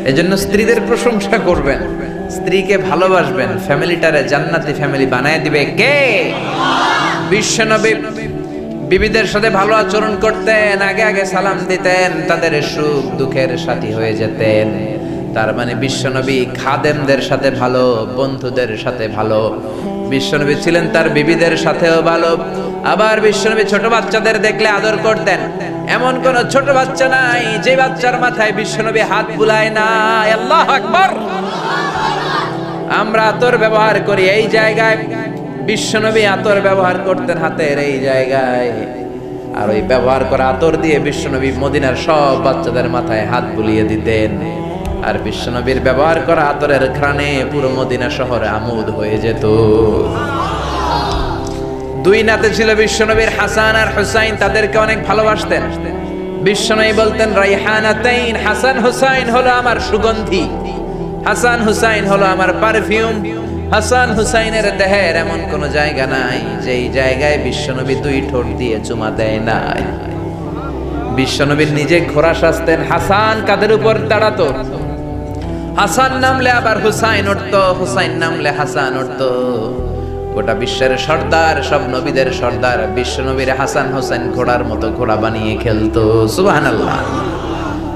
এজন্য স্ত্রীদের প্রশংসা করবেন, স্ত্রীকে ভালোবাসবেন, ফ্যামিলিটারে জান্নাতি ফ্যামিলি বানায় দিবে কে? বিশ্বনবী বিবিদের সাথে ভালো আচরণ করতেন, আগে আগে সালাম দিতেন, তাদের সুখ দুঃখের সাথী হয়ে যেতেন। তার মানে বিশ্বনবী খাদেমদের সাথে ভালো, বন্ধুদের সাথে ভালো। বিশ্বনবী ছিলেন তার বিবিদের সাথেও ভালো। আবার বিশ্বনবী ছোট বাচ্চাদের দেখলে আদর করতেন। এমন কোন ছোট বাচ্চা নাই যে বাচ্চার মাথায় বিশ্বনবী হাত বুলায় না। আল্লাহু আকবার। আমরা আতর ব্যবহার করি এই জায়গায়, বিশ্বনবী আতর ব্যবহার করতেন হাতের এই জায়গায়, আর ওই ব্যবহার করা আতর দিয়ে বিশ্বনবী মদিনার সব বাচ্চাদের মাথায় হাত বুলিয়ে দিতেন। আর বিশ্বনবীর ব্যবহার করা আতরের ঘ্রাণে পুরো মদিনা শহরে আমোদ হয়ে যেত। দুই নাতি ছিল বিশ্বনবীর, হাসান আর হুসাইন, তাদেরকে অনেক ভালোবাসতেন। বিশ্বনবী বলতেন রাইহানাতাইন, হাসান হুসাইন হলো আমার সুগন্ধি, হাসান হুসাইন হলো আমার পারফিউম। হাসান হুসাইনের দেহের এমন কোন জায়গা নাই যেই জায়গায় বিশ্বনবী দুই ঠোঁট দিয়ে চুমা দেয় নাই। বিশ্বনবীর নিজে ঘোড়া সাজতেন, হাসান কাদের উপর দাঁড়াতো, হাসান নামলে আবার হুসাইন উঠতো, হুসাইন নামলে হাসান উঠতো। গোটা বিশ্বের সর্দার, সব নবীদের সর্দার বিশ্বনবীর হাসান হুসাইন ঘোড়ার মতো ঘোড়া বানিয়ে খেলতো। সুবহানাল্লাহ।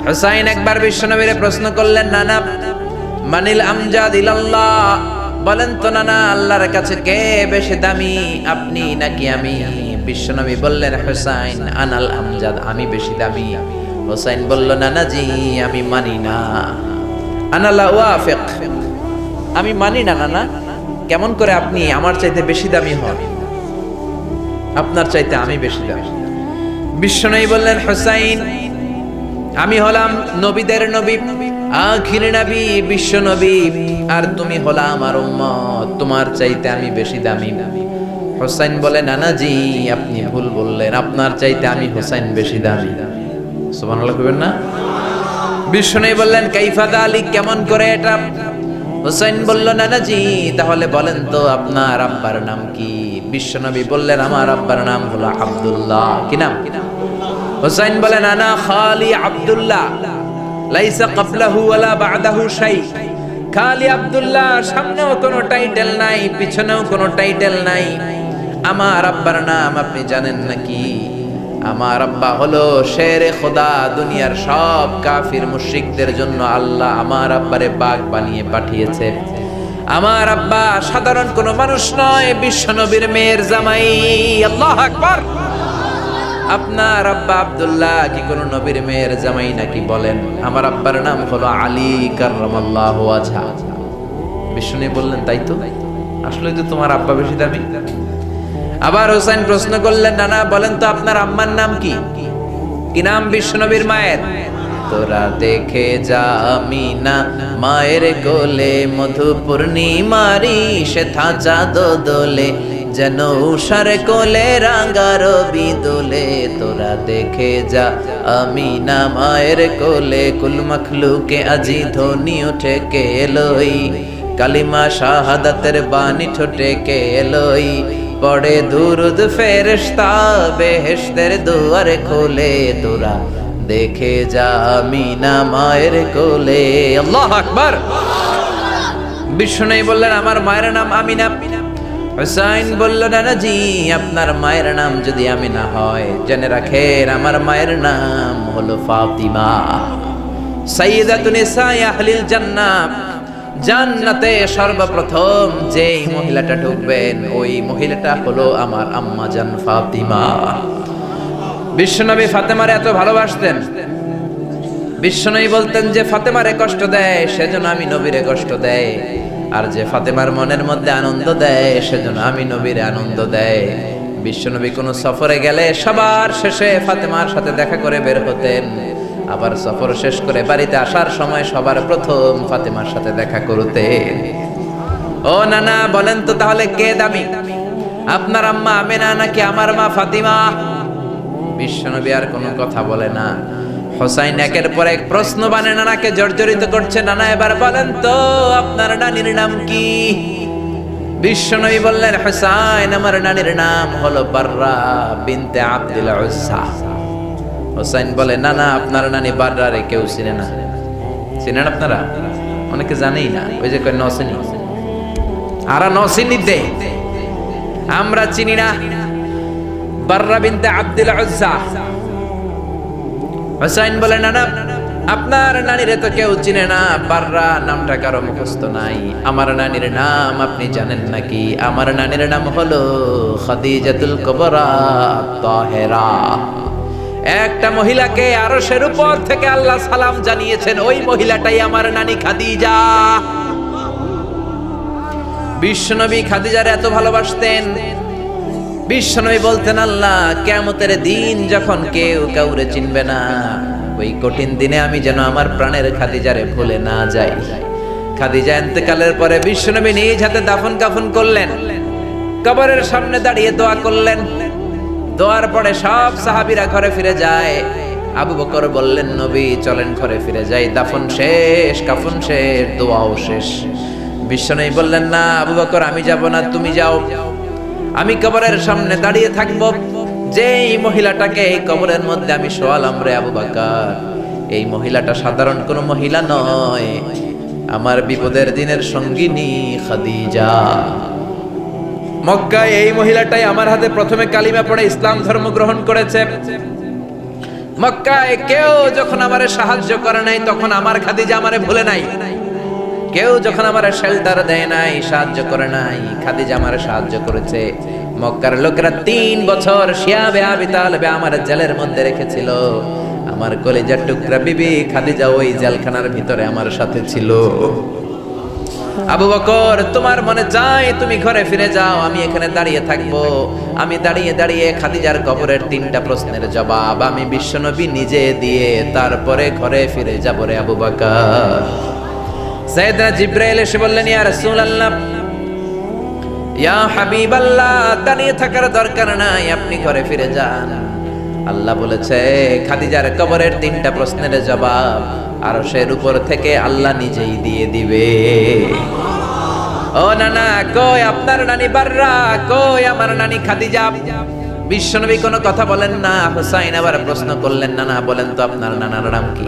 হুসাইন একবার বিশ্বনবীরে প্রশ্ন করলেন, নানা মানিল আমজাদ ইলাল্লাহ, বলেন তো নানা আল্লাহর কাছে কে বেশি দামি, আপনি নাকি আমি? বিশ্বনবী বললেন, হুসাইন আনাল আমজাদ, আমি বেশি দামি। হুসাইন বলল, নানা জি আমি মানি না, আনালা ওয়াফিক, আমি মানি না নানা। কেমন করে আপনি আমার চাইতে বেশি দামি হন? আপনার চাইতে আমি বেশি দামি। বিশ্বনবী বললেন, হুসাইন আমি হলাম নবীদের নবী, আখির নবী বিশ্ব নবী, আর তুমি হলা আমার উম্মত, তোমার চাইতে আমি বেশি দামি। হুসাইন বলে, নানা জি আপনি ভুল বললেন, আপনার চাইতে আমি হুসাইন বেশি দামি। সুবহানাল্লাহ কইবেন না? বিশ্বনবী বললেন, কাইফা যালিক, কেমন করে এটা? হুসাইন বলল, নানা জি তাহলে বলেন তো আপনার আব্বার নাম কি? বিশ্বনবী বললেন, আমার আব্বার নাম হলো আব্দুল্লাহ। কি নাম? হুসাইন বলেন, আনা খালি আব্দুল্লাহ, লাইসা ক্বাবলাহু ওয়ালা বা'দাহু শাই। খালি আব্দুল্লাহ, সামনেও কোনো টাইটেল নাই, পিছনেও কোনো টাইটেল নাই। আমার আব্বার নাম আপনি জানেন নাকি? আমার আব্বা হলো শেরে খোদা, দুনিয়ার সব কাফির মুশরিকদের জন্য আল্লাহ আমার আব্বারে বাগ বানিয়ে পাঠিয়েছে। আমার আব্বা সাধারণ কোনো মানুষ নয়, বিশ্বনবীর মেয়ের জামাই। আল্লাহু আকবার। আপনার আব্বা আব্দুল্লাহ কি কোন নবীর মেয়ের জামাই নাকি? বলেন, আমার আব্বার নাম হলো আলী কাররামাল্লাহু ওয়াজহা। বিষ্ণু বললেন, তাই তো, আসলে তো তোমার আব্বা বেশি দামি। আবার হুসাইন প্রশ্ন করলেন, নানা বলেন তো আপনার আম্মার নাম কি? কি নাম বিশ্বনবীর মায়ের? তোরা দেখে যা আমিনা মায়ের কোলে, মধু পূর্ণিমারি সেথা চাঁদ দোলে, যেন উষার কোলে রাঙা রবি দোলে। তোরা দেখে যা আমিনা মায়ের কোলে, কুল মখলুকে আজি ধ্বনি উঠে কে এলোই, কালিমা শাহাদাতের বাণী ঠোঁটে কে এলোই, পড়ে দুরুদ ফেরেশতা বেহেশতের দুয়ার খোলে। তোরা দেখে যা আমিনা মায়ের কোলে। আল্লাহু আকবার। বিশ্বনবী বললেন, আমার মায়ের নাম আমিনা। হুসাইন বলল, নানা জি আপনার মায়ের নাম যদি আমিনা হয়, জেনে রাখেন আমার মায়ের নাম হলো ফাতিমা, সাইয়্যিদাতুন নিসাই আহলিল জান্নাহ। জান্নাতে সর্বপ্রথম যেই মহিলাটা ঢুকবেন ওই মহিলাটা হলো আমার আম্মা জান ফাতিমা। বিশ্বনবী ফাতেমারে এত ভালোবাসতেন, বিশ্বনবী বলতেন যে ফাতেমারে কষ্ট দেয় সেজন্য আমি নবীরে কষ্ট দেয়, আর যে ফাতেমার মনের মধ্যে আনন্দ দেয় সেজন্য আমি নবীরে আনন্দ দেয়। বিশ্বনবী কোনো সফরে গেলে সবার শেষে ফাতেমার সাথে দেখা করে বের হতেন, আবার সফর শেষ করে বাড়িতে আসার সময় সবার প্রথম ফাতেমার সাথে দেখা করতেন। ও নানা বলেন তো তাহলে কে দামি, আপনার আম্মা আমেনা নাকি আমার মা ফাতিমা? বিশ্বনবী আর কোনো কথা বলে না। হুসাইন একের পর এক প্রশ্ন বানে নানাকে জর্জরিত করছে, নানা এবার বলেন তো আপনার নানির নাম কি? বিশ্বনবী বললেন, হুসাইন আমার নানির নাম হলো বাররা বিনতে আব্দুল উজ্জা। হুসাইন বলে, নানা আপনার নানি বাররারে কেউ চিনে না। চিনেন আপনারা? অনেকে জানেই না, ওই যে কয় নসিনি, আরা নসিনি দে, আমরা চিনি না। বাররা বিনতে আব্দুল উজ্জা, হুসাইন বলে না না, আপনার নানিরে তো কেউ চিনে না, বাররা নামটা কারো মুখস্থ নাই। আমার নানির নাম আপনি জানেন নাকি? আমার নানির নাম হলো খাদিজাতুল কুবরা তাহেরা। একটা মহিলাকে আরশের উপর থেকে আল্লাহ সালাম জানিয়েছেন, ওই মহিলাটাই আমার নানি খাদিজা। বিশ্বনবী খাদিজার এত ভালোবাসতেন, বিশ্বনবী বলতেন, আল্লাহ কিয়ামতের দিন যখন কেউ কাউরে চিনবে না, ওই কঠিন দিনে আমি যেন আমার প্রাণের খাদিজারে ভুলে না যাই। খাদিজা ইন্তেকালের পরে বিশ্বনবী নিজ হাতে দাফন কাফন করলেন, কবরের সামনে দাঁড়িয়ে দোয়া করলেন। দোয়ার পরে সব সাহাবীরা ঘরে ফিরে যায়। আবু বকর বললেন, নবী চলেন ঘরে ফিরে যাই, দাফন শেষ, কাফন শেষ, দোয়াও শেষ। বিশ্বনবী বললেন, না আবু বকর, আমি যাব না, তুমি যাও, আমি কবরের সামনে দাঁড়িয়ে থাকবো। যেই মহিলাটাকে এই কবরের মধ্যে আমি শোয়ালাম রে আবু বকর, এই মহিলাটা সাধারণ কোনো মহিলা নয়, আমার বিপদের দিনের সঙ্গিনী খাদিজা। মক্কায় এই মহিলাটাই আমার হাতে প্রথমে কালিমা পড়ে ইসলাম ধর্ম গ্রহণ করেছে। মক্কায় কেউ যখন আমারে সাহায্য করে নাই, তখন আমার খাদিজা আমারে ভুলে নাই। কেউ যখন আমারে শেল্টার দেয় নাই, সাহায্য করে নাই, খাদিজা আমারে সাহায্য করেছে। মক্কার লোকেরা 3 বছর শিয়াবে আবি তালেবে আমার জেলের মধ্যে রেখেছিল। আমার কলিজার টুকরা বিবি খাদিজা ওই জেলখানার ভিতরে আমার সাথে ছিল। আবু বকর, তোমার মনে চায় তুমি ঘরে ফিরে যাও, আমি এখানে দাঁড়িয়ে থাকবো। আমি দাঁড়িয়ে দাঁড়িয়ে খাদিজার কবরের 3টা প্রশ্নের জবাব আমি বিশ্বনবী নিজে দিয়ে তারপরে ঘরে ফিরে যাব রে আবু বকর। সাইয়েদনা জিবরাইল এসে বললেন, ইয়া রাসূলুল্লাহ, ইয়া হাবিবাল্লাহ, দাঁড়িয়ে থাকার দরকার নাই, আপনি ঘরে ফিরে যান। আল্লাহ বলেছে, খাদিজার কবরের 3টা প্রশ্নের জবাব আরশের উপর থেকে আল্লাহ নিজেই দিয়ে দিবে। ও নানা, কই আপনার নানি বাররা, কই আমার নানি খাদিজা? বিশ্বনবী কোনো কথা বলেন না। হুসাইন আবার প্রশ্ন করলেন, নানা বলেন তো আপনার নানার নাম কি?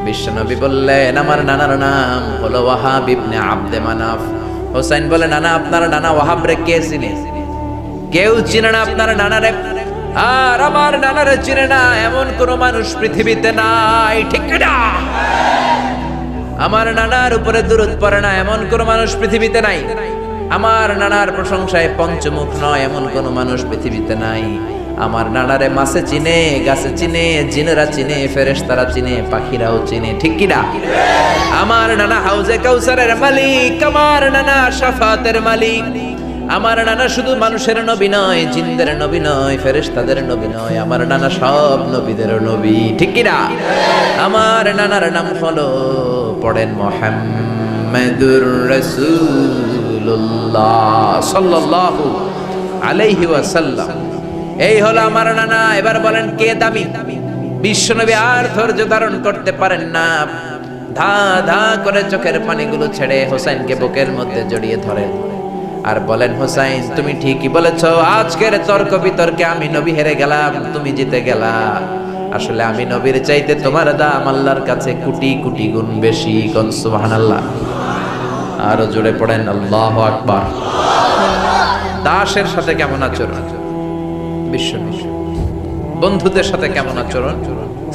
বিশ্বনবী বললেন, আমার নানার নাম হলো ওয়াহাব ইবনে আব্দে মানাফ। হুসাইন বলে, নানা আপনার নানা ওয়াহাব রে কে চিনে? কেউ চিনে না আপনার নানারে। আর আমার নানারে চিনে না এমন কোন মানুষ পৃথিবীতে নাই, ঠিক না? আমার নানার উপরে দুরূদ পড়ে না এমন কোন মানুষ পৃথিবীতে নাই। আমার নানার প্রশংসায় পঞ্চমুখ নয় এমন কোন মানুষ পৃথিবীতে নাই। আমার নানারে মাছে চিনে, গাছে চিনে, জিনেরা চিনে, ফেরেশতারা চিনে, পাখিরাও চিনে, ঠিক কি না? আমার নানা হাউজে কাউসারের মালিক, আমার নানা শাফাতের মালিক। আমার নানা শুধু মানুষের নবী নয়, জিনদের নবী নয়, ফেরেশতাদের নবী নয়, আমার নানা সব নবীদের নবী, ঠিক কি না? আমার নানার নাম হলো, পড়েন, মুহাম্মাদুর রাসূলুল্লাহ সাল্লাল্লাহু আলাইহি ওয়াসাল্লাম। এই হলো আমার নানা। এবার বলেন, কে দামি? বিশ্বনবী আর ধৈর্য ধারণ করতে পারেন না, ধা ধা করে চোখের পানিগুলো ছেড়ে হোসাইনকে বুকের মধ্যে জড়িয়ে ধরেন আর বলেন, হোসাইন তুমি ঠিকই বলেছ, আজকের তর্ক বিতর্কে আমি নবী হেরে গেলাম, তুমি জিতে গেলা। আসলে আমি নবীর চাইতে তোমার দাম আল্লাহর কাছে কোটি কোটি গুণ বেশি। কোন সুবহানাল্লাহ। আরো জোরে পড়েন, আল্লাহু আকবার। দাসের সাথে কেমন আচরণ বিশ্বনবী, বন্ধুদের সাথে কেমন আচরণ,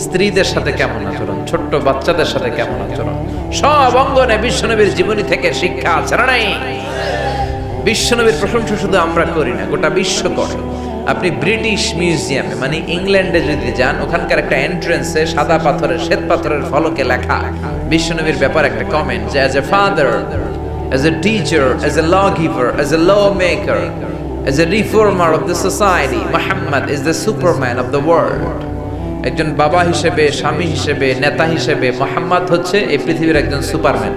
স্ত্রীদের সাথে কেমন আচরণ, ছোট্ট বাচ্চাদের সাথে কেমন আচরণ, সব অঙ্গনে বিশ্বনবীর জীবনী থেকে শিক্ষা আছে না নাই? বিশ্বনবীর প্রশংসা শুধু আমরা করি না, গোটা বিশ্ব করে। আপনি ব্রিটিশ মিউজিয়ামে মানে ইংল্যান্ডে যদি যান, ওখানকার একটা এন্ট্রেন্সে সাদা পাথরের, শ্বেত পাথরের ফলকে লেখা বিশ্বনবীর ব্যাপারে একটা কমেন্ট, যে as a father, as a teacher, as a lawgiver, as a lawmaker, as a reformer of the society, Muhammad is the superman of the world. একজন বাবা হিসেবে, স্বামী হিসেবে, নেতা হিসেবে মুহাম্মদ হচ্ছে এই পৃথিবীর একজন সুপারম্যান।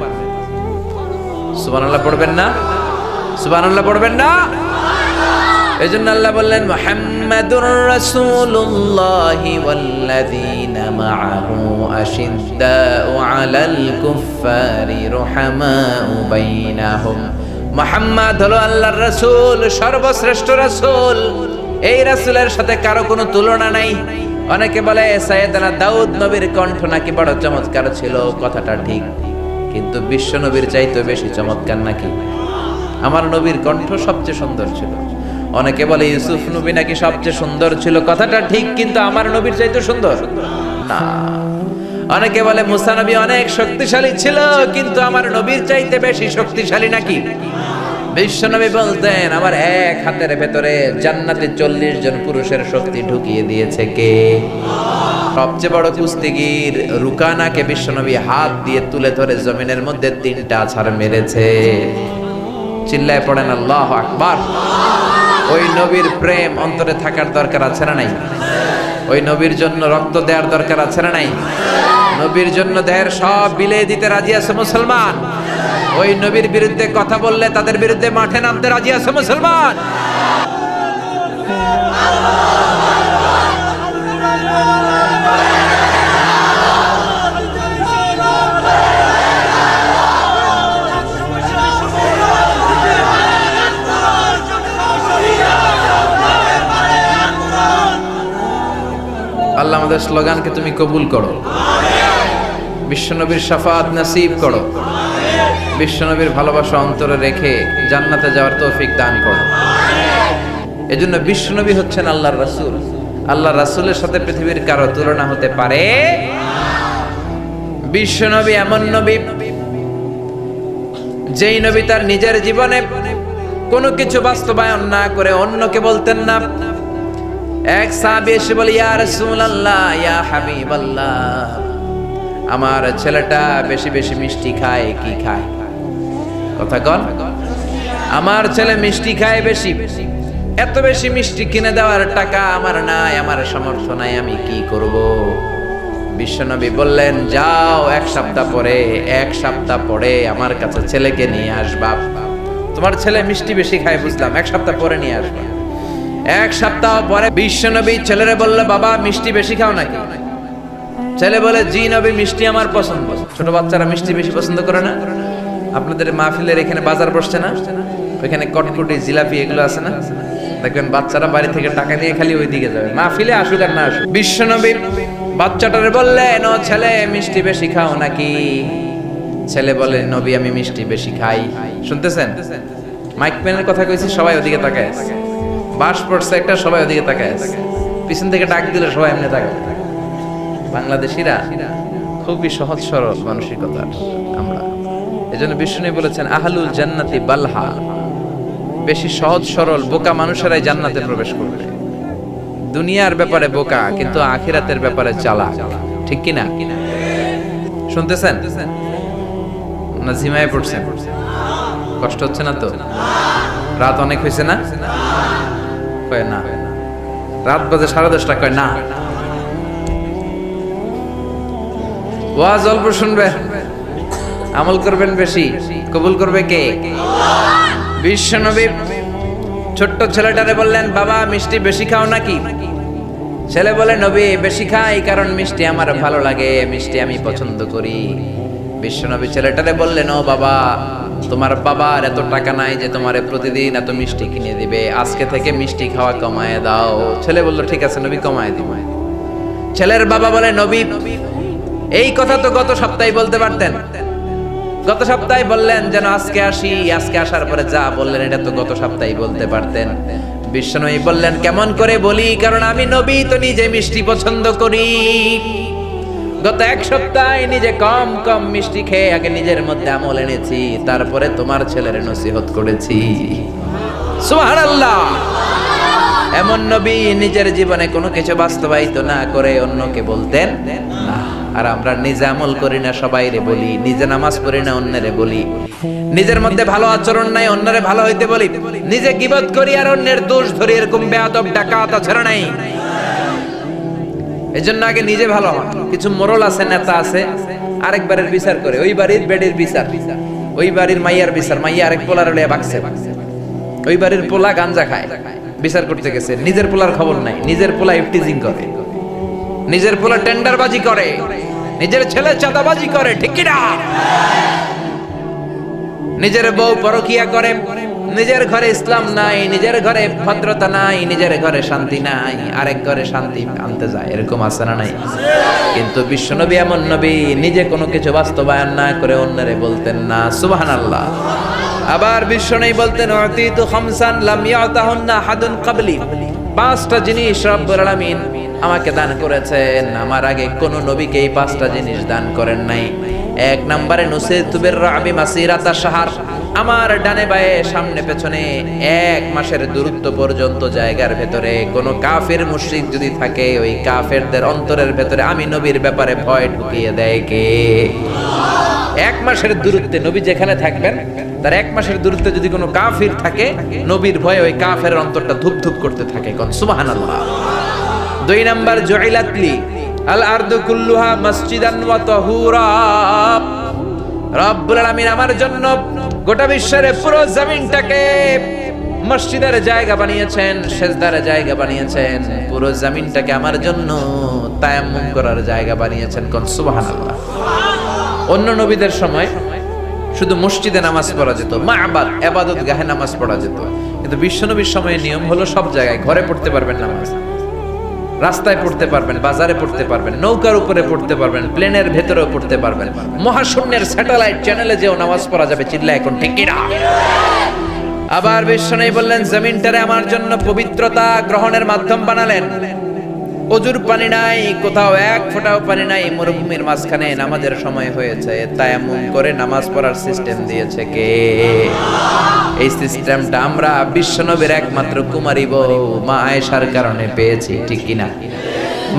সুবহানাল্লাহ পড়বেন না? সুবহানাল্লাহ পড়বেন না? এজন্য আল্লাহ বললেন, মুহাম্মাদুর রাসূলুল্লাহি ওয়াল্লাযীনা মাআহু আশিদ্দাউ আলাল কুফফারি রুহামাউ বাইনাহুম। মুহাম্মদ হলো আল্লাহর রাসূল, সর্বশ্রেষ্ঠ রাসূল। এই রাসূলের সাথে কারো কোনো তুলনা নাই। অনেকে বলে সাইয়েদনা দাউদ নবীর কণ্ঠ নাকি বড় চমৎকার ছিল, কথাটা ঠিক, কিন্তু বিশ্ব নবীর চাইতে বেশি চমৎকার নাকি? আমার নবীর কণ্ঠ সবচেয়ে সুন্দর ছিল। অনেকে বলে ইউসুফ নবী নাকি সবচেয়ে সুন্দর ছিল, কথাটা ঠিক, কিন্তু আমার নবীর চাইতে সুন্দর না। অনেকে বলে মুসা নবী অনেক শক্তিশালী ছিল, কিন্তু আমার নবীর চাইতে বেশি শক্তিশালী নাকি? বিশ্ব নবী বলতেন আমার এক হাতের ভেতরে জান্নাতে 40 জন পুরুষের শক্তি ঢুকিয়ে দিয়েছে কে? সবচেয়ে বড় কুস্তিগির রুকানাকে বিশ্ব নবী হাত দিয়ে তুলে ধরে জমিনের মধ্যে 3টা আছাড় মেরেছে। চিল্লায় পড়েন আল্লাহু আকবার। ওই নবীর প্রেম অন্তরে থাকার দরকার আছে না নাই? ওই নবীর জন্য রক্ত দেওয়ার দরকার আছে না নাই? নবীর জন্য দেহের সব বিলিয়ে দিতে রাজি আছে মুসলমান। ওই নবীর বিরুদ্ধে কথা বললে তাদের বিরুদ্ধে মাঠে নামতে রাজি আছে মুসলমান। আল্লাহ আমাদের স্লোগানকে তুমি কবুল করো, বিশ্বনবীর শাফাত নসিব করো, বিশ্বনবীর ভালোবাসা অন্তরে রেখে জান্নাতে যাওয়ার তৌফিক দান করো। এজন্য বিশ্বনবী হচ্ছেন আল্লাহর রাসূল। আল্লাহর রাসূলের সাথে পৃথিবীর কারো তুলনা হতে পারে? বিশ্বনবী এমন নবী যেই নবী তার নিজের জীবনে কোনো কিছু বাস্তবায়ন না করে অন্যকে বলতেন না। এক সাহাবী এসে বলে ইয়া রাসূলুল্লাহ, ইয়া হাবিবাল্লাহ, আমার ছেলেটা বেশি বেশি মিষ্টি খায়, কি খায়? কথা কন। আমার ছেলে মিষ্টি খায় বেশি, এত বেশি মিষ্টি কিনে দেওয়ার টাকা আমার নাই, আমার সামর্থ্য নাই, আমি কি করব? বিশ্বনবী বললেন যাও এক সপ্তাহ পরে আমার কাছে ছেলেকে নিয়ে আসবা। তোমার ছেলে মিষ্টি বেশি খায় বুঝলাম, এক সপ্তাহ পরে নিয়ে আসবা। এক সপ্তাহ পরে বিশ্বনবী ছেলেরে বলল বাবা মিষ্টি বেশি খাও নাকি? ছেলে বলে জি নবী, মিষ্টি আমার পছন্দ। ছোট বাচ্চারা মিষ্টি বেশি পছন্দ করে না? আপনাদের মাহফিলের এখানে বাজার বসছে না, ওইখানে কটকটি জিলাপি এগুলো আছে না, দেখবেন বাচ্চারা বাড়ি থেকে টাকা নিয়ে খালি ওই দিকে যাবে, মাহফিলে আসুক আর না আসুক। বিশ্বনবী বাচ্চাটারে বললেন ও ছেলে মিষ্টি বেশি খাও নাকি? ছেলে বলে নবী আমি মিষ্টি বেশি খাই। শুনতেছেন? মাইক পেনের কথা কইছি, সবাই ওদিকে তাকায় আছে। বাস পড়ছে একটা, সবাই ওদিকে তাকায় আছে। পিছন থেকে ডাক দিলে সবাই এমনি তাকায়। বাংলাদেশিরা খুবই সহজ সরল মানসিকতার আমরা। এজন্য বিষ্ণু বলেছেন আহলুল জান্নাতি বালহা, বেশি সহজ সরল বোকা মানুষেরাই জান্নাতে প্রবেশ করবে। দুনিয়ার ব্যাপারে বোকা, কিন্তু আখিরাতের ব্যাপারে চালাক, ঠিক কি না? শুনতেছেন না? ঝিমায় পড়ছেন? কষ্ট হচ্ছে না তো? রাত অনেক হয়েছে না? কয় না, রাত বাজে 10:30, কয় না। ওয়াজ অল্প শুনবে, আমল করবেন বেশি, কবুল করবে কে? বিশ্বনবী ছোট্ট ছেলেটারে বললেন বাবা মিষ্টি বেশি খাও নাকি? ছেলে বলে নবী বেশি খাই, কারণ মিষ্টি আমার ভালো লাগে, মিষ্টি আমি পছন্দ করি। বিশ্বনবী ছেলেটারে বললেন ও বাবা, তোমার বাবার এত টাকা নাই যে তোমারে প্রতিদিন এত মিষ্টি কিনে দিবে, আজকে থেকে মিষ্টি খাওয়া কমায় দাও। ছেলে বলল ঠিক আছে নবী, কমায় দিব। ছেলের বাবা বলে নবী এই কথা তো গত সপ্তাহে বলতে পারতেন, গত সপ্তাহে বললেন যেন আজকে আসি, আজকে আসার পরে যা বললেন এটা তো গত সপ্তাহে বলতে পারতেন। বিশ্বনবী বললেন কেমন করে বলি, কারণ আমি নবী তো নিজে মিষ্টি পছন্দ করি। গত এক সপ্তাহে নিজে কম কম মিষ্টি খেয়ে আগে নিজের মধ্যে আমল এনেছি, তারপরে তোমার ছেলের নসিহত করেছি। সুবহানাল্লাহ। এমন নবী নিজের জীবনে কোনো কিছু বাস্তবায়িত না করে অন্যকে বলতেন না। আর আমরা নিজে আমল করি না, সবাইরে বলি। নিজে নামাজ পড়ি না, অন্যরে বলি। নিজের মধ্যে ভালো আচরণ নাই, অন্যরে ভালো হইতে বলি। নিজে গীবত করি আর অন্যের দোষ ধরি, এরকম বেয়াদব ডাকাত আছে না নাই? এজন্য আগে নিজে ভালো হন। কিছু মোরল আছে, নেতা আছে, আরেকবারের বিচার করে, ওই বাড়ির বেডির বিচার, ওই বাড়ির মাইয়ার বিচার, মাইয়া আরেক পোলার লইয়া বাকছে, ওই বাড়ির পোলা গাঞ্জা খায়, বিচার করতে গেছে, নিজের পোলার খবর নাই। নিজের পোলা ইফটিজিং করে, নিজের পোলা টেন্ডারবাজি করে, নিজের ছেলে চাঁদাবাজি করে, ঠিক কি না? নিজের বউ পরকিয়া করে, নিজের ঘরে ইসলাম নাই, নিজের ঘরে ভদ্রতা নাই, নিজের ঘরে শান্তি নাই, আরেক ঘরে শান্তি আনতে যায়, এরকম আছে না নাই? কিন্তু বিশ্বনবী এমন নবী, নিজে কোনো কিছু বাস্তবায়ন না করে অন্যরে বলতেন না সুবহানাল্লাহ। আবার বিশ্বনবী বলতেন উতিতু খামসান লাম ইয়াতাহুন্না হাদুন ক্বাবলি, পাঁচটা জিনিস রব্বুল আলামিন আমাকে দান করেছেন, আমার আগে কোন নবীকে এই পাঁচটা জিনিস দান করেন নাই। এক নম্বরে নুসিরতু বিররাবি মাসিরাতা শাহর, আমার ডানে বায়ে সামনে পেছনে 1 মাসের দূরত্ব পর্যন্ত জায়গার ভেতরে কোন কাফের মুশরিক যদি থাকে, ওই কাফেরদের অন্তরের ভেতরে আমি নবীর ব্যাপারে ভয় ঢুকিয়ে দেয় কে? 1 মাসের দূরত্বে নবী যেখানে থাকবেন তার 1 মাসের দূরত্বে যদি কোনো কাফির থাকে, নবীর ভয়ে ওই কাফের অন্তরটা ধুপ ধুপ করতে থাকে। কোন সুবহানাল্লাহ। 2 নাম্বার জুইলাত লি আল আরদু কুল্লুহা মসজিদান ওয়া তাহুরা, রব্বুল আলামিন আমার জন্য গোটা বিশ্বের পুরো জমিনটাকে মসজিদের জায়গা বানিয়েছেন, সেজদার জায়গা বানিয়েছেন, পুরো জমিনটাকে আমার জন্য তায়াম্মুম করার জায়গা বানিয়েছেন। কোন সুবহানাল্লাহ। অন্য নবীদের সময় শুধু মসজিদে নামাজ পড়া যেত, মা'বাদ ইবাদত গাহে নামাজ পড়া যেত, কিন্তু বিশ্বনবীর সময়ে নিয়ম হলো সব জায়গায়, ঘরে পড়তে পারবেন নামাজ, রাস্তায় পড়তে পারবেন, বাজারে পড়তে পারবেন, নৌকার উপরে পড়তে পারবেন, প্লেনের ভেতরেও পড়তে পারবেন, মহাশূন্যের স্যাটেলাইট চ্যানেলে যেও নামাজ পড়া যাবে। চিল্লা এখন ঠিক কি না? আবার বিশ্বনবী বললেন জমিনটারে আমার জন্য পবিত্রতা গ্রহণের মাধ্যম বানালেন। অজুর পানি নাই, কোথাও 1 ফোঁটাও পানি নাই, মরুভূমির মাঝখানে নামাজের সময় হয়েছে, তায়াম্মুম করে নামাজ পড়ার সিস্টেম দিয়েছে কে? এই সিস্টেমটা আমরা বিশ্বনবীর একমাত্র কুমারী বউ মা আয়েশার কারণে পেয়েছি, ঠিক কি না?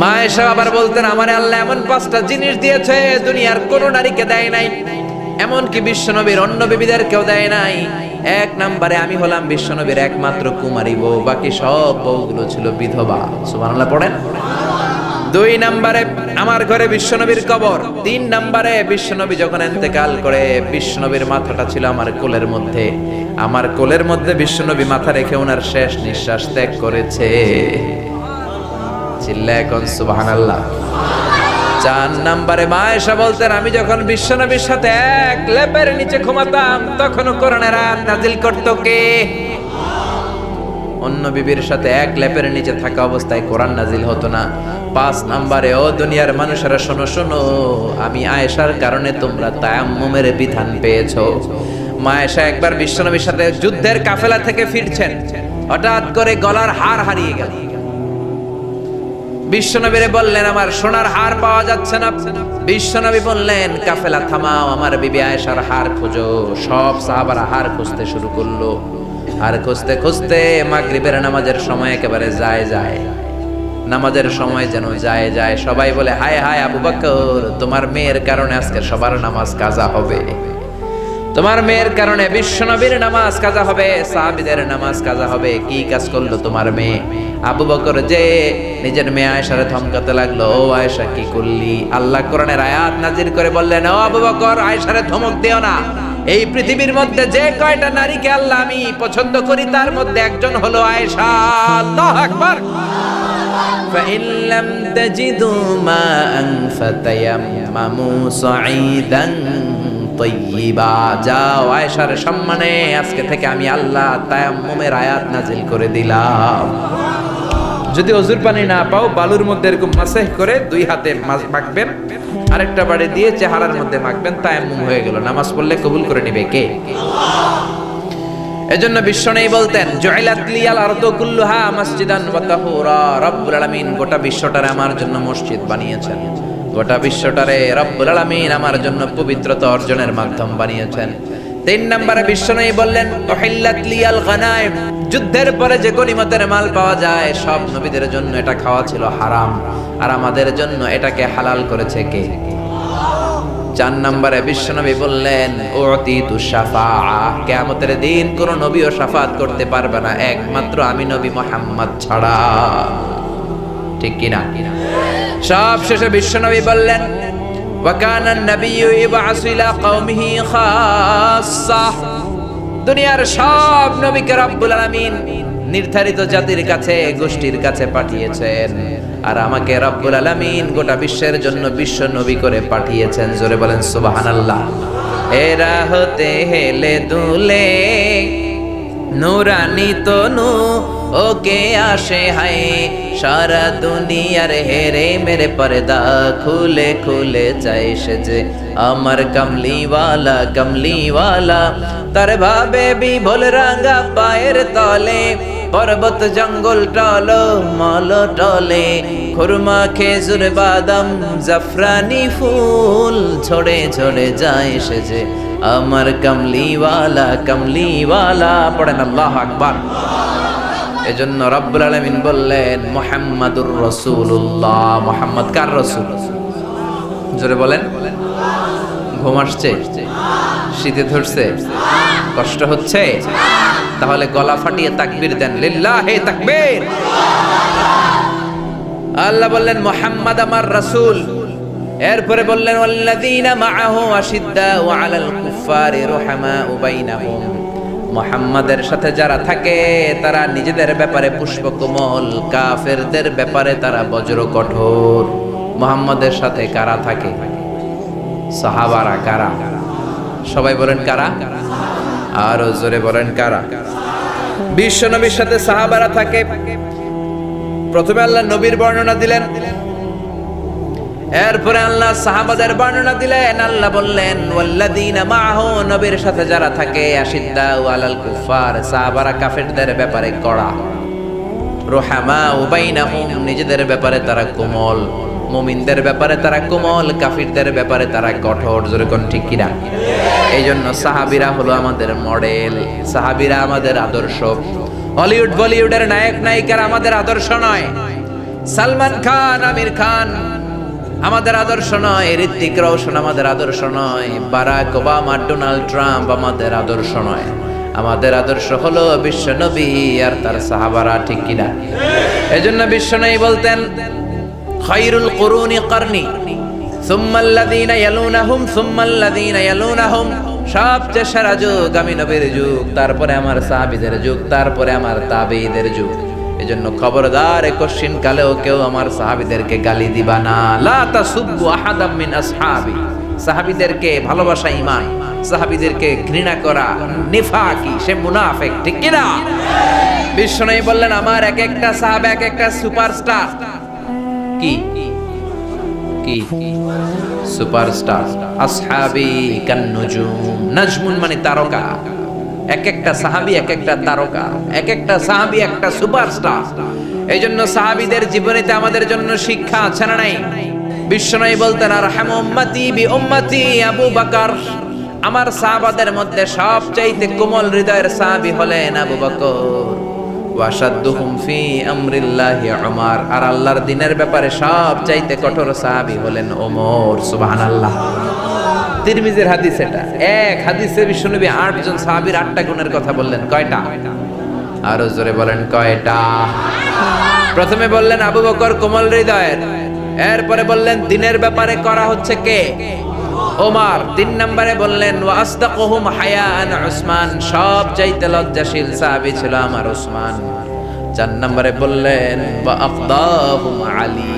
মা আয়েশা আবার বলতেন আমারে আল্লাহ এমন 5টা জিনিস দিয়েছে দুনিয়ার কোনো নারীকে দেয় নাই, এমনকি বিশ্বনবীর অন্য বিবিদেরকেও দেয় নাই। 1 নম্বরে আমি হলাম বিশ্বনবীর একমাত্র কুমারী বউ, বাকি সব বউগুলো ছিল বিধবা। সুবহানাল্লাহ পড়েন। 2 নম্বরে আমার ঘরে বিশ্বনবীর কবর। 3 নম্বরে বিশ্বনবী যখন ইন্তেকাল করে, বিশ্বনবীর মাথাটা ছিল আমার কোলের মধ্যে, আমার কোলের মধ্যে বিশ্বনবী মাথা রেখে ওনার শেষ নিঃশ্বাস ত্যাগ করেছে। চিল্লা এখন সুবহানাল্লাহ। 4 নম্বরে মা আয়েশা বলতেন আমি যখন বিশ্বনবীর সাথে এক লেপের নিচে ঘুমাতাম, তখনও কোরআনের আয়াত নাজিল করতো কে? অন্য বিবির সাথে এক লেপের নিচে থাকা অবস্থায় কোরআন নাজিল হতো না। 5 নম্বরে ও দুনিয়ার মানুষেরা শোনো শোনো, আমি আয়েশার কারণে তোমরা তায়াম্মুমের বিধান পেয়েছো। মা আয়েশা একবার বিশ্বনবীর সাথে যুদ্ধের কাফেলা থেকে ফিরছেন, হঠাৎ করে গলার হার হারিয়ে গেল। বিশ্বনবীরে বললেন আমার সোনার হার পাওয়া যাচ্ছে না। বিশ্বনবী বললেন কাফেলা থামাও, আমার বিবি আয়েশার হার খোঁজো। সব সাহাবারা হার খুঁজতে শুরু করলো। আর খুঁজতে খুঁজতে মাগরিবের নামাজের সময় একেবারে যায়, নামাজের সময় যেন যায়। সবাই বলে হায় হায় আবু বকর, তোমার মেয়ের কারণে আজকে সবার নামাজ কাজা হবে, তোমার মেয়ের কারণে বিশ্বনবীর নামাজ কাজা হবে, সাহাবীদের নামাজ কাজা হবে। কি কাজ করলো তোমার মেয়ে? আবু বকর যে নিজের মেয়ে আয়েশারে ধমকাতে লাগলো, ও আয়েশা কি করলি? আল্লাহ কোরআনের আয়াত নাজিল করে বললেন, ও আবু বকর আয়েশারে ধমক দিও না। এই পৃথিবীর মধ্যে যে কয়টা নারীকে আল্লাহ আমি পছন্দ করি তার মধ্যে একজন হলো আয়েশা। আল্লাহু আকবার। فإن لم تجدوا ماء فتيمموا صعيدا طيبا, যাও আয়েশার সম্মানে আজকে থেকে আমি আল্লাহ তায়াম্মুমের আয়াত নাজিল করে দিলাম। যদি ওযুর পানি না পাও, বালুর মধ্যে এরকম মাসহ করে 2 হাতে মাখবেন, আরেকটা বাড়ি দিয়ে চেহারার মধ্যে মাখবেন, তায়াম্মুম হয়ে গেল। নামাজ পড়লে কবুল করে নিবে কে? এজন্য বিশ্বনবী বলতেন জুইলাত লিয়াল আরদু কুল্লুহা মসজিদান ওয়া তাহুরা, রব্বুল আলামিন গোটা বিশ্বটারে আমার জন্য মসজিদ বানিয়েছেন, গোটা বিশ্বটারে রব্বুল আলামিন আমার জন্য পবিত্রতা অর্জনের মাধ্যম বানিয়েছেন। 3 নম্বরে বিশ্বনবী বললেন উহিল্লাত লিয়াল গানাইম, যুদ্ধের পরে যে গনিমতের মাল পাওয়া যায় সব নবীদের জন্য এটা খাওয়া ছিল হারাম, আর আমাদের জন্য এটাকে হালাল করেছে কে? 4 নম্বরে বিশ্বনবী বললেন উতিতু শাফাআ, কিয়ামতের দিন কোন নবীও শাফাত করতে পারবে না একমাত্র আমি নবী মুহাম্মদ ছাড়া, ঠিক কি না? সব শেষে বিশ্বনবী বললেন ওয়া কানা আন-নাবিয়্যু ইবআসু ইলা কওমিহি খাসসা, দুনিয়ার সব নবীকে রব্বুল আলামিন নির্ধারিত জাতির কাছে, গোষ্ঠীর কাছে পাঠিয়েছেন, আর আমাকে রব্বুল আলামিন গোটা বিশ্বের জন্য বিশ্ব নবী করে পাঠিয়েছেন। জোরে বলেন সুবহানাল্লাহ। এরা হতে হেলে দুলে নুরানি তনু ওকে আসে হায়, সারা দুনিয়ার হেরে মেরে পর্দা খুলে খুলে চাই সে যে আমার কমলিওয়ালা কমলিওয়ালা। তার ভাবে বিভোল রাঙা পায়ের তলে, পর্বত জঙ্গল টলো মল টলে, খুরমা খেজুর বাদাম জাফরানি ফুল ঝরে ঝরে যায় সে যে আমার কমলিওয়ালা কমলিওয়ালা। পড়েন আল্লাহু আকবার। এজন্য রব্বুল আলামিন বললেন মুহাম্মাদুর রাসূলুল্লাহ। মুহাম্মদ কার রাসূল? জোরে বলেন। ঘুম আসছে? শীতে ধরছে? কষ্ট হচ্ছে? তাহলে গলা ফাটিয়ে তাকবীর দেন, লিল্লাহি তাকবীর। আল্লাহ বললেন মুহাম্মদ আমার রাসূল। এরপরে বললেন ওয়াল্লাযীনা মাআহু আশিদ্দাউ আলাল কুফফারি রুহামাউ বাইনাহুম। মুহাম্মাদের সাথে যারা থাকে তারা নিজেদের ব্যাপারে পুষ্পকোমল, কাফেরদের ব্যাপারে তারা বজ্র কঠোর। মুহাম্মাদের সাথে কারা থাকে? সাহাবারা। কারা? সবাই বলেন কারা? আরো জোরে বলেন কারা? বিশ্ব নবীর সাথে সাহাবারা থাকে। প্রথমে আল্লাহ নবীর বর্ণনা দিলেন, এরপরে আল্লাহ সাহাবাদের বর্ণনা দিলেন। আল্লাহ বললেন ওয়াল্লাযীনা মাআহু, নবীর সাথে যারা থাকে, আশিদ্দাউ আলাল কুফার, সাহাবারা কাফেরদের ব্যাপারে কড়া, রুহামাউ বাইনাহুম, নিজেদের ব্যাপারে তারা কোমল, মুমিনদের ব্যাপারে তারা কোমল, কাফিরদের ব্যাপারে তারা কঠোর। জোরে কোন ঠিক কিনা? এই জন্য সাহাবীরা হলো আমাদের মডেল, সাহাবীরা আমাদের আদর্শ। হলিউড বলিউডের নায়ক নায়িকারা আমাদের আদর্শ নয়। সালমান খান, আমির খান আমাদের আদর্শ নয়, ঋত্বিক রোশন আমাদের আদর্শ নয়, বারাক ওবামা, ডোনাল্ড ট্রাম্প আমাদের আদর্শ নয়। আমাদের আদর্শ হলো বিশ্ব নবী আর তার সাহাবারা। ঠিক কিনা? এজন্য বিশ্ব নবী বলতেন খায়রুল কুরুনি করনি সুম্মাল্লাযীনা ইয়ালুনাহুম সুম্মাল্লাযীনা ইয়ালুনাহুম, সবচেয়ে সেরা যুগ আমি নবীর যুগ, তারপরে আমার সাহাবীদের যুগ, তারপরে আমার তাবেঈদের যুগ। এজন্য খবরদার কোশ্চিন কালেও কেউ আমার সাহাবীদেরকে গালি দিবা না। লা তাসুব্বু আহাদাম মিন আসহাবি, সাহাবীদেরকে ভালোবাসা ঈমান, সাহাবীদেরকে ঘৃণা করা নিফাকি, সে মুনাফিক। ঠিক কি না? বিশ্বনবী বললেন আমার এক একটা সাহাবা এক একটা সুপারস্টার। কি কি সুপারস্টার? আসহাবি কান নুজুম, নাজমুন মানে তারকা। এক একটা সাহাবী এক একটা তারকা, এক একটা সাহাবী একটা সুপারস্টার। এই জন্য সাহাবীদের জীবনীতে আমাদের জন্য শিক্ষা আছে না নাই? বিশ্বনবী বলতেন আরহামু উম্মতি বি উম্মতি আবু বকর, আমার সাহাবাদের মধ্যে সবচাইতে কোমল হৃদয়ের সাহাবী হলেন আবু বকর। ওয়াশাদ্দুহুম ফি আমরিল্লাহি উমর, আর আল্লাহর দ্বীনের ব্যাপারে সবচাইতে কঠোর সাহাবী হলেন ওমর। সুবহানাল্লাহ। তিরমিজির হাদিস এটা। এক হাদিসে বিশ্বনবী ৮ জন সাহাবীর ৮টা গুণের কথা বললেন। কয়টা? আরো জোরে বলেন কয়টা? প্রথমে বললেন আবু বকর কোমল হৃদয়ের, এরপরে বললেন দ্বীনের ব্যাপারে করা হচ্ছে কে? ওমর। ৩ নম্বরে বললেন ওয়া আসদাকুহুম হায়াআন উসমান, সবচাইতে লজ্জাশীল সাহাবী ছিল আমার উসমান। ৪ নম্বরে বললেন ওয়া আফদাহুম আলী,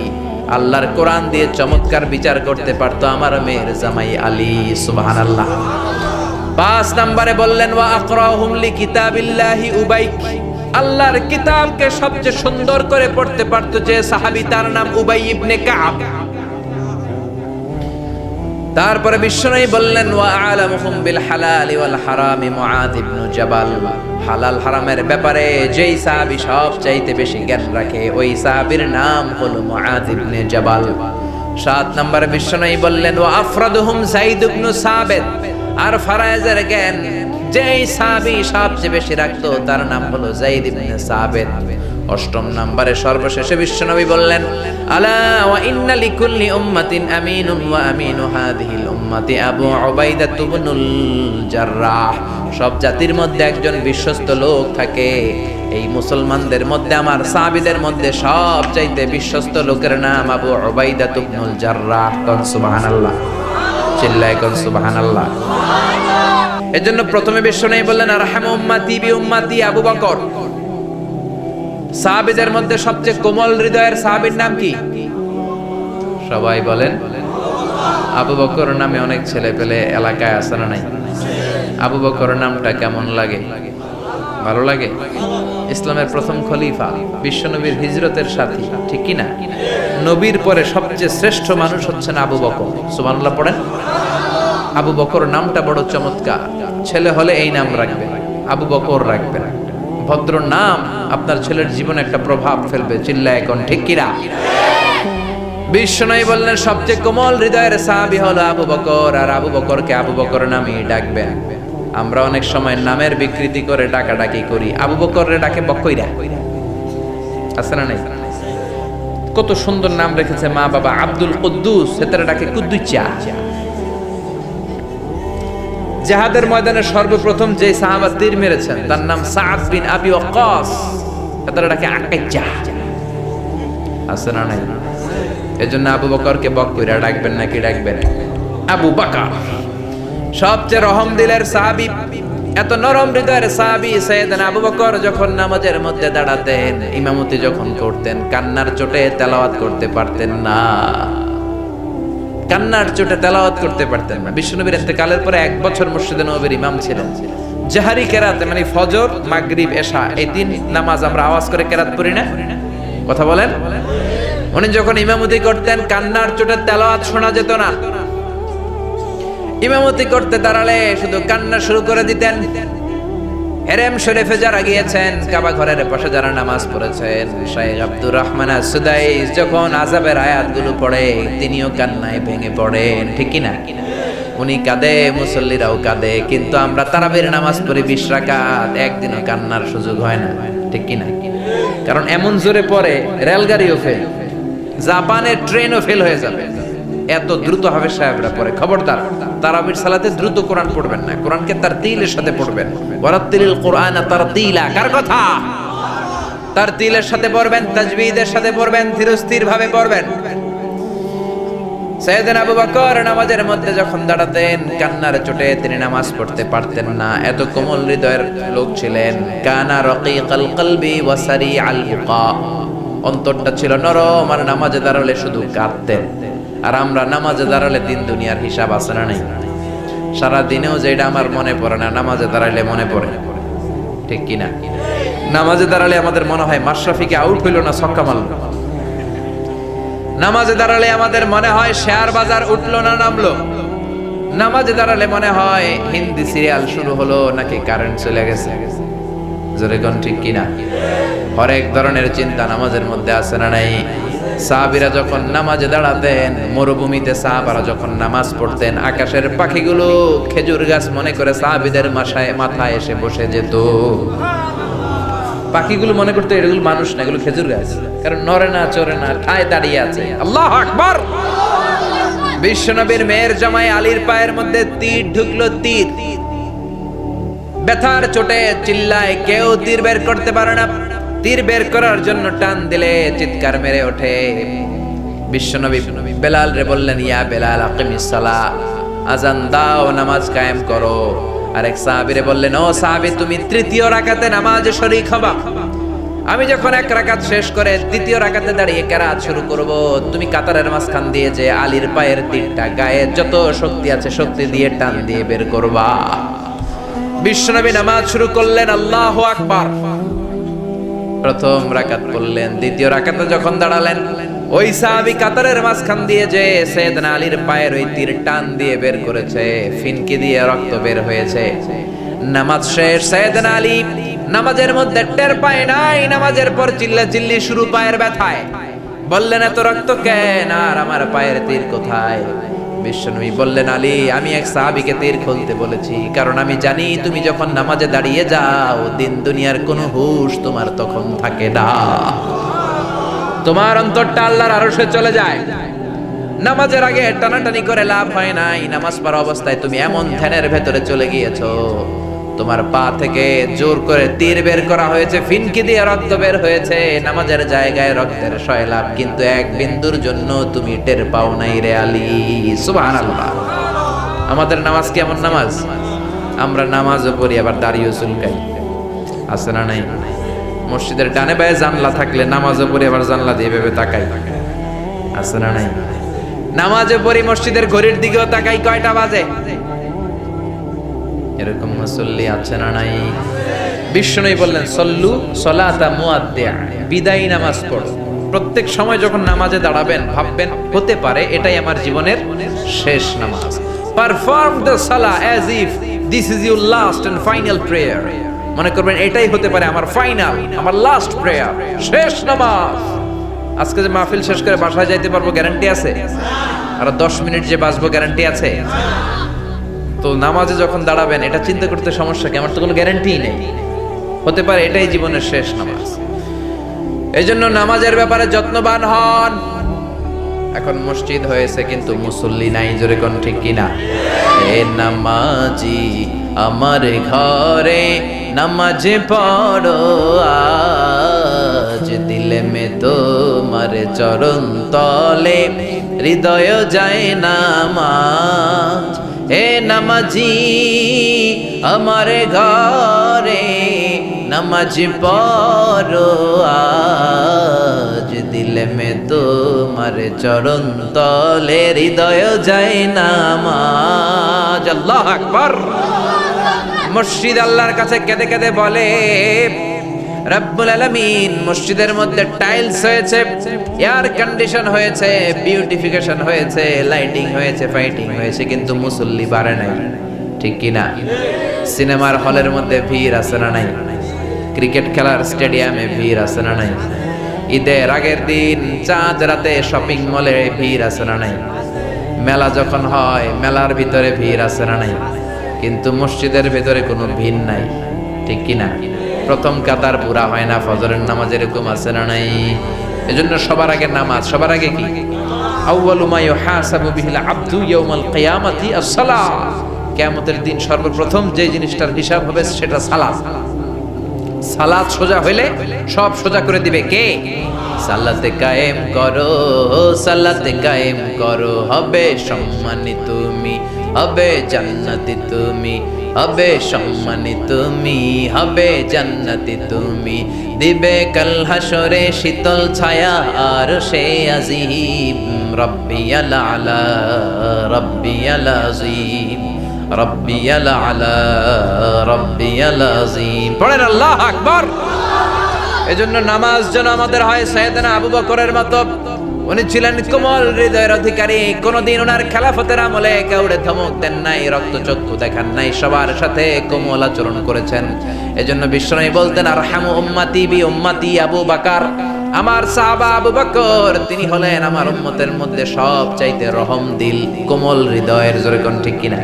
আল্লাহর কোরআন দিয়ে চমৎকার বিচার করতে পারতো আমার মেয়ের জামাই আলী। সুবহানাল্লাহ। ৫ নম্বরে বললেন ওয়া আকরাহুম লিকিতাবিল্লাহি উবাই, আল্লাহর কিতাবকে সবচেয়ে সুন্দর করে পড়তে পারতো যে সাহাবী, তার নাম উবাই ইবনে কাব। তারপরে বিশ্বনবী বললেন ওয়া আলামুহুম বিল হালালি ওয়াল হারামি মুআয ইবনে জাবাল, হালাল হারামের ব্যাপারে যেই সাহাবী সবচাইতে বেশি জ্ঞান রাখে ওই সাহাবীর নাম হলো মুআয ইবনে জাবাল। ৭ নম্বরে বিশ্বনবী বললেন ওয়া আফরাদুহুম যায়েদ ইবনে সাবিত, আর ফারায়েজের জ্ঞান যেই সাহাবী সবচেয়ে বেশি রাখতো তার নাম হলো যায়েদ ইবনে সাবিত। ৮ম নম্বরে সর্বশেষে বিশ্বনবী বললেন আলা ওয়া ইন্না লিকুল্লি উম্মাতিন আমিনুন ওয়া আমিনু হাযিহিল উম্মাতি আবু উবাইদা ইবনুল জাররাহ, সব জাতির মধ্যে একজন বিশ্বস্ত লোক থাকে। এই মুসলমানদের মধ্যে আমার সাহাবীদের মধ্যে সবচাইতে বিশ্বস্ত লোকের নাম আবু উবাইদা ইবনুল জাররাহ। কোন সুবহানাল্লাহ? চিল্লায় কোন সুবহানাল্লাহ? এজন্য প্রথমে বিশ্বনবী বললেন আরহামু উম্মতি বি উম্মতি আবু বকর। সাহাবীদের মধ্যে সবচেয়ে কোমল হৃদয়ের সাহাবীর নাম কি? সবাই বলেন। আবু বকর নামে অনেক ছেলে পেলে এলাকায় আছে না নাই? আবু বকর নামটা কেমন লাগে? ভালো লাগে? ইসলামের প্রথম খলিফা, বিশ্বনবীর হিজরতের সাথী, ঠিক কি না? নবীর পরে সবচেয়ে শ্রেষ্ঠ মানুষ হচ্ছেন আবু বকর। সুবহানাল্লাহ পড়েন। আবু বকর নামটা বড় চমৎকার। ছেলে হলে এই নাম রাখবেন, আবু বকর রাখবেন। ভদ্র নাম আপনার ছেলের জীবনে একটা প্রভাব ফেলবে। চিল্লায় এখন ঠিক কিনা? বিশ্বনবী বললেন সবচেয়ে কোমল হৃদয়ের সাহাবী হলো আবু বকর, আর আবু বকরকে আবু বকর নামেই ডাকবেন। আমরা অনেক সময় নামের বিকৃতি করে ডাকাডাকি করি। আবু বকররে ডাকে বকইরা, আছে না নাই? কত সুন্দর নাম রেখেছে মা বাবা। আব্দুল কুদ্দুস, সেটারে ডাকে কুদ্দুচা। জিহাদের ময়দানে সর্বপ্রথম যে সাহাবা তীর মেরেছেন তার নাম সাদ বিন আবি ওয়াক্কাস, সেটারে ডাকে আকাইচা, আছে না নাই? এজন্য আবু বকরকে বকইরা ডাকবেন নাকি ডাকবেন আবু বকর? সবচেয়ে রহম দিলের সাহাবী, এত নরম হৃদয়ের সাহাবী সাইয়েদনা আবু বকর যখন নামাজের মধ্যে দাঁড়াতেন, ইমামতি যখন করতেন, কান্নার চোটে তেলাওয়াত করতে পারতেন না। কান্নার চোটে তেলাওয়াত করতে পারতেন না। বিশ্বনবীর ইন্তেকালের পরে 1 বছর মসজিদে নববীর ইমাম ছিলেন। জাহারি কেরাতে মানে ফজর, মাগরিব, এশা, এই 3 নামাজ আমরা আওয়াজ করে কেরাত পড়ি না? কথা বলেন। উনি যখন ইমামতি করতেন কান্নার চোটে তেলাওয়াত শোনা যেত না। ইমামতি করতে দাঁড়ালে শুধু কান্না শুরু করে দিতেন। হেরেম শরীফে যারা গিয়েছেন, কাবা ঘরের পাশে যারা নামাজ পড়েছেন, শাইখ আব্দুর রহমান আস-সুদাইস যখন আযাবের আয়াতগুলো পড়ে তিনিও কান্নায় ভেঙে পড়েন, ঠিক কি না? উনি কাঁদে, মুসল্লিরাও কাঁদে, কিন্তু আমরা তারাবির নামাজ পড়ি 20 রাকাত, একদিনও কান্নার সুযোগ হয় না, ঠিক কি না? কারণ এমন জোরে পড়ে রেলগাড়িও ফেল, জাপানের ট্রেনও ফেল হয়ে যাবে, এত দ্রুত হবে সাহেবরা পড়ে। খবরদার, তারাবির সালাতে দ্রুত কোরআন পড়বেন না, কোরআনকে তারতিলের সাথে পড়বেন। ওয়ারাত্তিলিল কোরআন তারতিলা, কার কথা? তারতিলের সাথে পড়বেন, তাজবিদের সাথে পড়বেন, ধীরস্থির ভাবে পড়বেন। সাইয়েদনা আবু বকর নামাজের মধ্যে যখন দাঁড়াতেন কান্নার চোটে তিনি নামাজ পড়তে পারতেন না। এত কোমল হৃদয়ের লোক ছিলেন। কানা রাকিকাল কলবি ওয়া সারিআল বুকা, অন্তরটা ছিল নরম, আর নামাজে দাঁড়ালে শুধু কাঁদতেন। আর আমরা নামাজে দাঁড়ালে দিন দুনিয়ার হিসাব আছে না নাই? সারা দিনেও যেটা আমার মনে পড়ে না, নামাজে দাঁড়ালে মনে পড়ে, ঠিক কি না? নামাজে দাঁড়ালে আমাদের মনে হয় মাশরাফিকে আউট হইল না, ছক্কা মারল। নামাজে দাঁড়ালে আমাদের মনে হয় শেয়ার বাজার উঠলো না নামলো। নামাজে দাঁড়ালে মনে হয় হিন্দি সিরিয়াল শুরু হলো নাকি কারেন্ট চলে গেছে। জোরে কোন ঠিক কিনা? হরেক ধরনের চিন্তা নামাজের মধ্যে আছে না নাই? সাহাবীরা যখন নামাজে দাঁড়াতেন, মরুভূমিতে সাহাবারা যখন নামাজ পড়তেন, আকাশের পাখিগুলো খেজুর গাছ মনে করে সাহাবীদের মাথায় এসে বসে যেত। পাখিগুলো মনে করতো এগুলো মানুষ না, এগুলো খেজুর গাছ, কারণ নড়ে না, চড়ে না, ঠায় দাঁড়িয়ে আছে। আল্লাহু আকবার। বিশ্বনবীর মেয়ের জামাই আলীর পায়ের মধ্যে তীর ঢুকলো, তীর। ব্যথার চোটে চিল্লায়, কেউ তীর বের করতে পারে না। তীর বের করার জন্য টান দিলে চিৎকার মেরে ওঠে। বিশ্বনবী বেলাল রে বললেন, ইয়া বেলাল আকিমিস সালাহ, আযান দাও, নামাজ কায়েম করো। আরেক সাহাবীরে বললেন, ও সাহাবী, তুমি 3য় রাকাতে নামাজে শরীক হবা। আমি যখন 1 রাকাত শেষ করে 2য় রাকাতে দাঁড়িয়ে কেরাত শুরু করব, তুমি কাতারের মাঝখান দিয়ে যে আলীর পায়ের তীরটা গায়ে যত শক্তি আছে শক্তি দিয়ে টান দিয়ে বের করবা। বিশ্বনবী নামাজ শুরু করলেন, আল্লাহু আকবার। প্রথম রাকাত পড়লেন, 2য় রাকাতে যখন দাঁড়ালেন, ওই সাহাবী কাতারের মাঝখান দিয়ে যে সাইয়েদনা আলীর পায়ের ওই তীর টান দিয়ে বের করেছে, ফিনকি দিয়ে রক্ত বের হয়েছে। নামাজ শেষ, সাইয়েদনা আলী নামাজের মধ্যে টের পায় নাই, নামাজের পর চিল্লাচিল্লি শুরু পায়ের ব্যথায়। বললেন, এত রক্ত কেন, আর আমার পায়ের তীর কোথায়? বিশ্বনবী বললেন, আলী, আমি এক সাহাবীকে তীর খুলতে বলেছি, কারণ আমি জানি তুমি যখন নামাজে দাঁড়িয়ে যাও দিন দুনিয়ার কোনো হুঁশ তোমার তখন থাকে না, তোমার অন্তরটা আল্লাহর আরশে চলে যায়। নামাজের আগে টানাটানি করে লাভ হয় নাই। নামাজ পড়া অবস্থায় তুমি এমন ধ্যানের ভেতরে চলে গিয়েছো, তোমার পা থেকে জোর করে তীর বের করা হয়েছে, ফিনকি দিয়ে রক্ত বের হয়েছে, নামাজের জায়গায় রক্তের সয়লাভ, কিন্তু এক বিন্দুর জন্য তুমি টের পাও নাই রে আলী। সুবহানাল্লাহ। আমাদের নামাজ কেমন নামাজ? আমরা নামাজও পড়ি আবার দাড়িও চুলকাই, আছে না নাই? মসজিদের ডানে বায়ে জানলা থাকলে নামাজও পড়ি আবার জানলা দিয়ে ভেবে তাকাই, আছে না নাই? নামাজও পড়ি, মসজিদের ঘড়ির দিকেও তাকাই, কয়টা বাজে। এরকম মুসল্লি আছে না নাই? বিশ্বনবী বললেন সল্লু সলাতা মুআদ্দিয়া, বিদায়ী নামাজ পড়ো। প্রত্যেক সময় যখন নামাজে দাঁড়াবেন ভাববেন হতে পারে এটাই আমার জীবনের শেষ নামাজ। পারফর্ম দ্য সালাহ as if this is your last and final prayer. মনে করবেন এটাই হতে পারে আমার ফাইনাল, আমার লাস্ট প্রেয়ার, শেষ নামাজ। আজকে যে মাহফিল শেষ করে বাসায় যাইতে পারবো গ্যারান্টি আছে? আর 10 মিনিট যে বাঁচবো গ্যারান্টি আছে? তো নামাজে যখন দাঁড়াবেন এটা চিন্তা করতে সমস্যা কি? আমার তো কোনো গ্যারান্টি নেই, হতে পারে এটাই জীবনের শেষ নামাজ। এই জন্য নামাজের ব্যাপারে যত্নবান হন। এখন মসজিদ হয়েছে কিন্তু মুসল্লি নাই, জোরে কোন ঠিক কিনা? এ নামাজি আমার ঘরে নামাজে পড়ো আজ, দিলে মে তোমার চরণ তলে হৃদয় যায় নামাজ। হে নামাজি আমার ঘরে নামাজ পড়ো আজ, দিলে মে তোমার চরণ তলে হৃদয় যায় নামাজ। আল্লাহু আকবার। মসজিদ আল্লাহর কাছে কেঁদে কেঁদে বলে রব্বুল আলামিন, মসজিদের মধ্যে টাইলস হয়েছে, এয়ার কন্ডিশন হয়েছে, বিউটিফিকেশন হয়েছে, লাইটিং হয়েছে, ফাইটিং হয়েছে, কিন্তু মুসল্লি বাড়ে নাই, ঠিক কি না? সিনেমার হলের মধ্যে ভিড় আছে না নাই? ক্রিকেট খেলার স্টেডিয়ামে ভিড় আছে না নাই? ঈদের আগের দিন চাঁদ রাতে শপিং মলে ভিড় আছে না নাই? মেলা যখন হয় মেলার ভিতরে ভিড় আছে না নাই? কিন্তু মসজিদের ভিতরে কোনো ভিড় নাই, ঠিক কি না? প্রথম কাতার পুরা হয় না ফজরের নামাজ, এরকম আছে না নাই? এজন্য সবার আগে নামাজ। সবার আগে কি? আউয়ালু মা ইউহাসাবু বিহিল আবদু ইয়াউমাল কিয়ামাতি আস-সালাহ। কিয়ামতের দিন সর্বপ্রথম যে জিনিসটার হিসাব হবে সেটা সালাত। সালাত সোজা হইলে সব সোজা করে দিবে কে? সালাতে কায়েম করো, সালাতে কায়েম করো, হবে সম্মানী তুমি, হবে জান্নাতি তুমি, হবে সম্মানী তুমি, হবে জান্নাতি তুমি, দিবে কাল হাসরে শীতল ছায়া আর সে আজিম। রব্বিয়াল আলা, রব্বিয়াল আযীম, রব্বিয়াল আলা, রব্বিয়াল আযীম। পড়েন আল্লাহু আকবার। এজন্য নামাজ যেন আমাদের হয় সাইয়েদনা আবু বকরের মতো। উনি ছিলেন কোমল হৃদয়ের অধিকারী। কোনদিন ওনার খেলাফতের আমলে কাউরে ধমক দেন নাই, রক্তচক্ষু দেখান নাই, সবার সাথে কোমল আচরণ করেছেন। এজন্য বিশ্বনবী বলতেন আরহামু উম্মতি বি উম্মতি আবু বকর। আমার সাহাবা আবু বকর তিনি হলেন আমার উম্মতের মধ্যে সবচাইতে রহম দিল, কোমল হৃদয়ের, জোরে কোন ঠিক কিনা?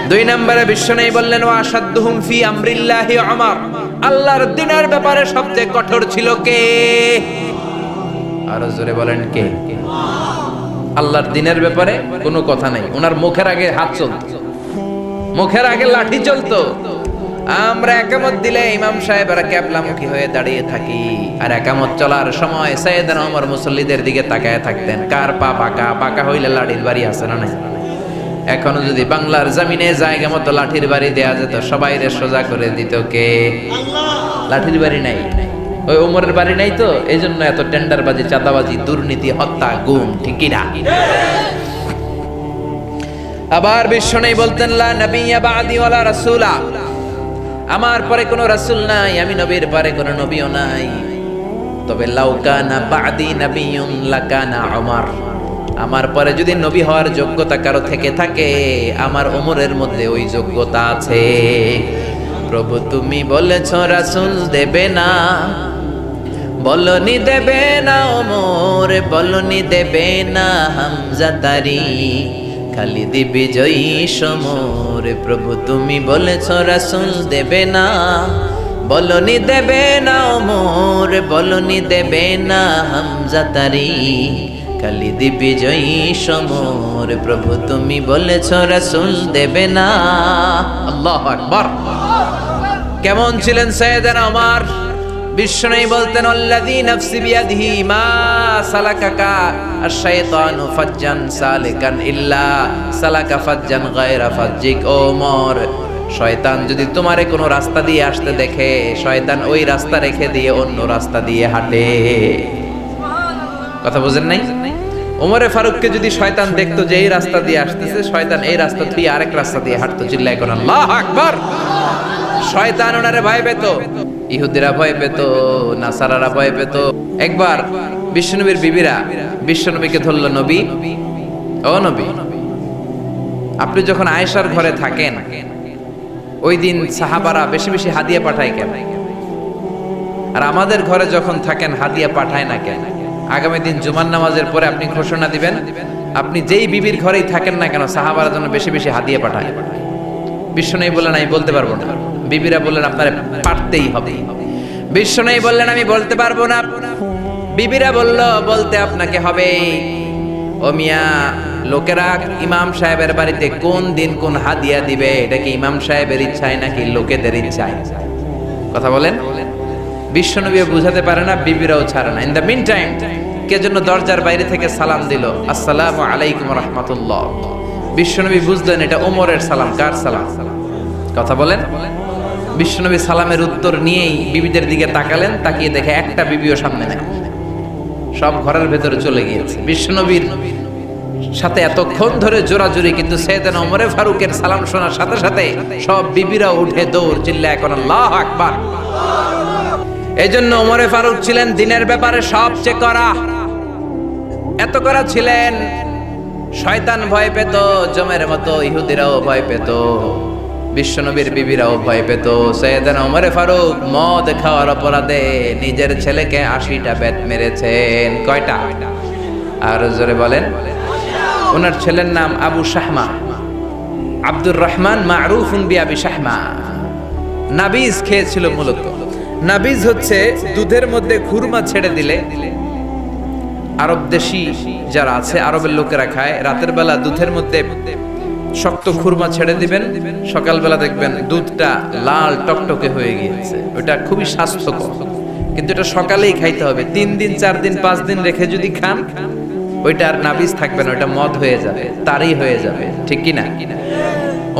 2 নম্বরে বিশ্বনবী বললেন ওয়া আশাদ্দুহুম ফি আমরিল্লাহি উমর। আল্লাহর দ্বীনের ব্যাপারে সবচেয়ে কঠোর ছিল কে? আরো জোরে বলেন কে? আল্লাহর দ্বীনের ব্যাপারে কোনো কথা নাই, ওনার মুখের আগে হাত চলতো, মুখের আগে লাঠি চলতো। আমরা একামত দিলে ইমাম সাহেবরা ক্যাবলামুখী হয়ে দাঁড়িয়ে থাকি, আর একামত চলার সময় সাইয়েদনা ওমর মুসল্লিদের দিকে তাকায় থাকতেন। কার পা বাঁকা, বাঁকা হইলে লাঠির বাড়ি আছে না নাই? এখনো যদি বাংলার জমিনে জায়গা মতো লাঠির বাড়ি দেয়া যেত, সবাই রে সোজা করে দিত কে? লাঠির বাড়ি নাই, ওই ওমরের বাড়ি নাই, তো এই জন্য এত টেন্ডারবাজি, চাঁদাবাজি, দুর্নীতি, হত্যা, গুম, ঠিক না? আবার বিশ্বনবী বলতেন লা নাবিয়্যা বা'দি ওয়ালা রাসূলা। আমার পরে কোনো রাসূল নাই, আমি নবীর পরে কোনো নবীও নাই। তবে লাউ কানা বা'দি নাবিয়্যুন লাকানা উমর। আমার পরে যদি নবী হওয়ার যোগ্যতা কারো থেকে থাকে, আমার ওমরের মধ্যে ওই যোগ্যতা আছে। প্রভু তুমি বলেছ রাসূল দেবে না, বলনি দেবে না ওমর, বলনি দেবে না হামজা তারি, খালিদ বিজয়ী সমর। প্রভু তুমি বলেছ রাসূল দেবে না, বলনি দেবে না ওমর, বলনি দেবে না হামজা তারি, খালিদ বিজয়ী সমর। প্রভু তুমি বলেছ রাসূল দেবে না। আল্লাহু আকবার। কেমন ছিলেন সাইয়েদনা ওমর? বিশ্বনবী বলতেন আল্লাযী নাফসি বিয়াদিহি মা সালাকাকা আশ-শাইতানু ফাজ্জান সালিকান ইল্লা সালাকা ফাজ্জান গায়রা ফাজ্জিক। ওমর, শয়তান যদি তোমারে কোনো রাস্তা দিয়ে আসতে দেখে, শয়তান ওই রাস্তা রেখে দিয়ে অন্য রাস্তা দিয়ে হাঁটে। কথা বুঝেন নাই? ওমরে ফারুককে যদি শয়তান দেখতো যে এই রাস্তা দিয়ে আসতেছে, শয়তান এই রাস্তা থেকে আরেক রাস্তা দিয়ে হাঁটতো। চিল্লায় কোন আল্লাহু আকবার। শয়তান ওনারে ভয় পেত, ইহুদিরা ভয় পেত, নাসারারা ভয় পেত। একবার বিশ্বনবীর বিবিরা বিশ্বনবীকে ধরল, নবী, ও নবী, আপনি যখন আয়েশার ঘরে থাকেন ওই দিন সাহাবারা বেশি বেশি হাদিয়া পাঠায় কেন? আর আমাদের ঘরে যখন থাকেন হাদিয়া পাঠায় না কেন? আগামী দিন জুমার নামাজের পরে আপনি ঘোষণা দিবেন, আপনি যেই বিবির ঘরেই থাকেন না কেন সাহাবারা যেন বেশি বেশি হাদিয়া পাঠায়। বিশ্বনবী বললেন, আমি বলতে পারবো না। বিবিরা বললেন, আপনারে পারতেই হবে। বিশ্বনবী বললেন, আমি বলতে পারবো না। বিবিরা বলল, বলতে আপনাকে হবে। ও মিয়া, লোকেরা ইমাম সাহেবের বাড়িতে কোন দিন কোন হাদিয়া দিবে, এটা কি ইমাম সাহেবের ইচ্ছায় নাকি লোকেদের ইচ্ছায়? কথা বলেন। বিশ্বনবী বুঝাতে পারে না, বিবিরাও ছাড়ে না। ইন দ্য মিন টাইম কে জন্য দরজার বাইরে থেকে সালাম দিল, আসসালামু আলাইকুম রাহমাতুল্লাহ। বিশ্বনবী বুঝলেন এটা ওমরের সালাম। কার সালাম? কথা বলেন। বিশ্বনবী সালামের উত্তর নিয়েই বিবিদের দিকে তাকালেন, তাকিয়ে দেখে একটা বিবিও সামনে নাই, সব ঘরের ভেতরে চলে গিয়েছে। বিশ্বনবীর সাথে এতক্ষণ ধরে জোরাজুরি, কিন্তু সাইয়েদনা ওমরে ফারুকের সালাম শোনার সাথে সাথে সব বিবিরা উঠে দৌড়, চিল্লায় এখন আল্লাহু আকবার। এই জন্য ওমরে ফারুক ছিলেন দিনের ব্যাপারে সবচেয়ে কড়া। এত কড়া ছিলেন, শয়তান ভয় পেত জমের মতো, ইহুদিরাও ভয় পেত, বিশ্বনবীর বিবিরাও ভয় পেত। সাইয়েদনা ওমরে ফারুক মদ খাওয়ার অপরাধে নিজের ছেলেকে 80টা বেত মেরেছেন। কয়টা? আর জোরে বলেন। ওনার ছেলের নাম আবু শাহমা, আব্দুর রহমান মারুফুন বিআবি শাহমা। নাবিজ খেয়েছিল মূলত। নাবিজ হচ্ছে দুধের মধ্যে খুরমা ছেড়ে দিলে, আরব দেশি যারা আছে, আরবের লোকেরা খায়, রাতের বেলা দুধের মধ্যে শক্ত খুরমা ছেড়ে দিবেন, সকালবেলা দেখবেন দুধটা লাল টকটকে হয়ে গিয়েছে। ওটা খুবই স্বাস্থ্যকর, কিন্তু এটা সকালেই খাইতে হবে। 3 দিন 4 দিন 5 দিন রেখে যদি খান, ওইটা আর নাবিজ থাকবে না, ওইটা মদ হয়ে যাবে, তারই হয়ে যাবে। ঠিক কি না?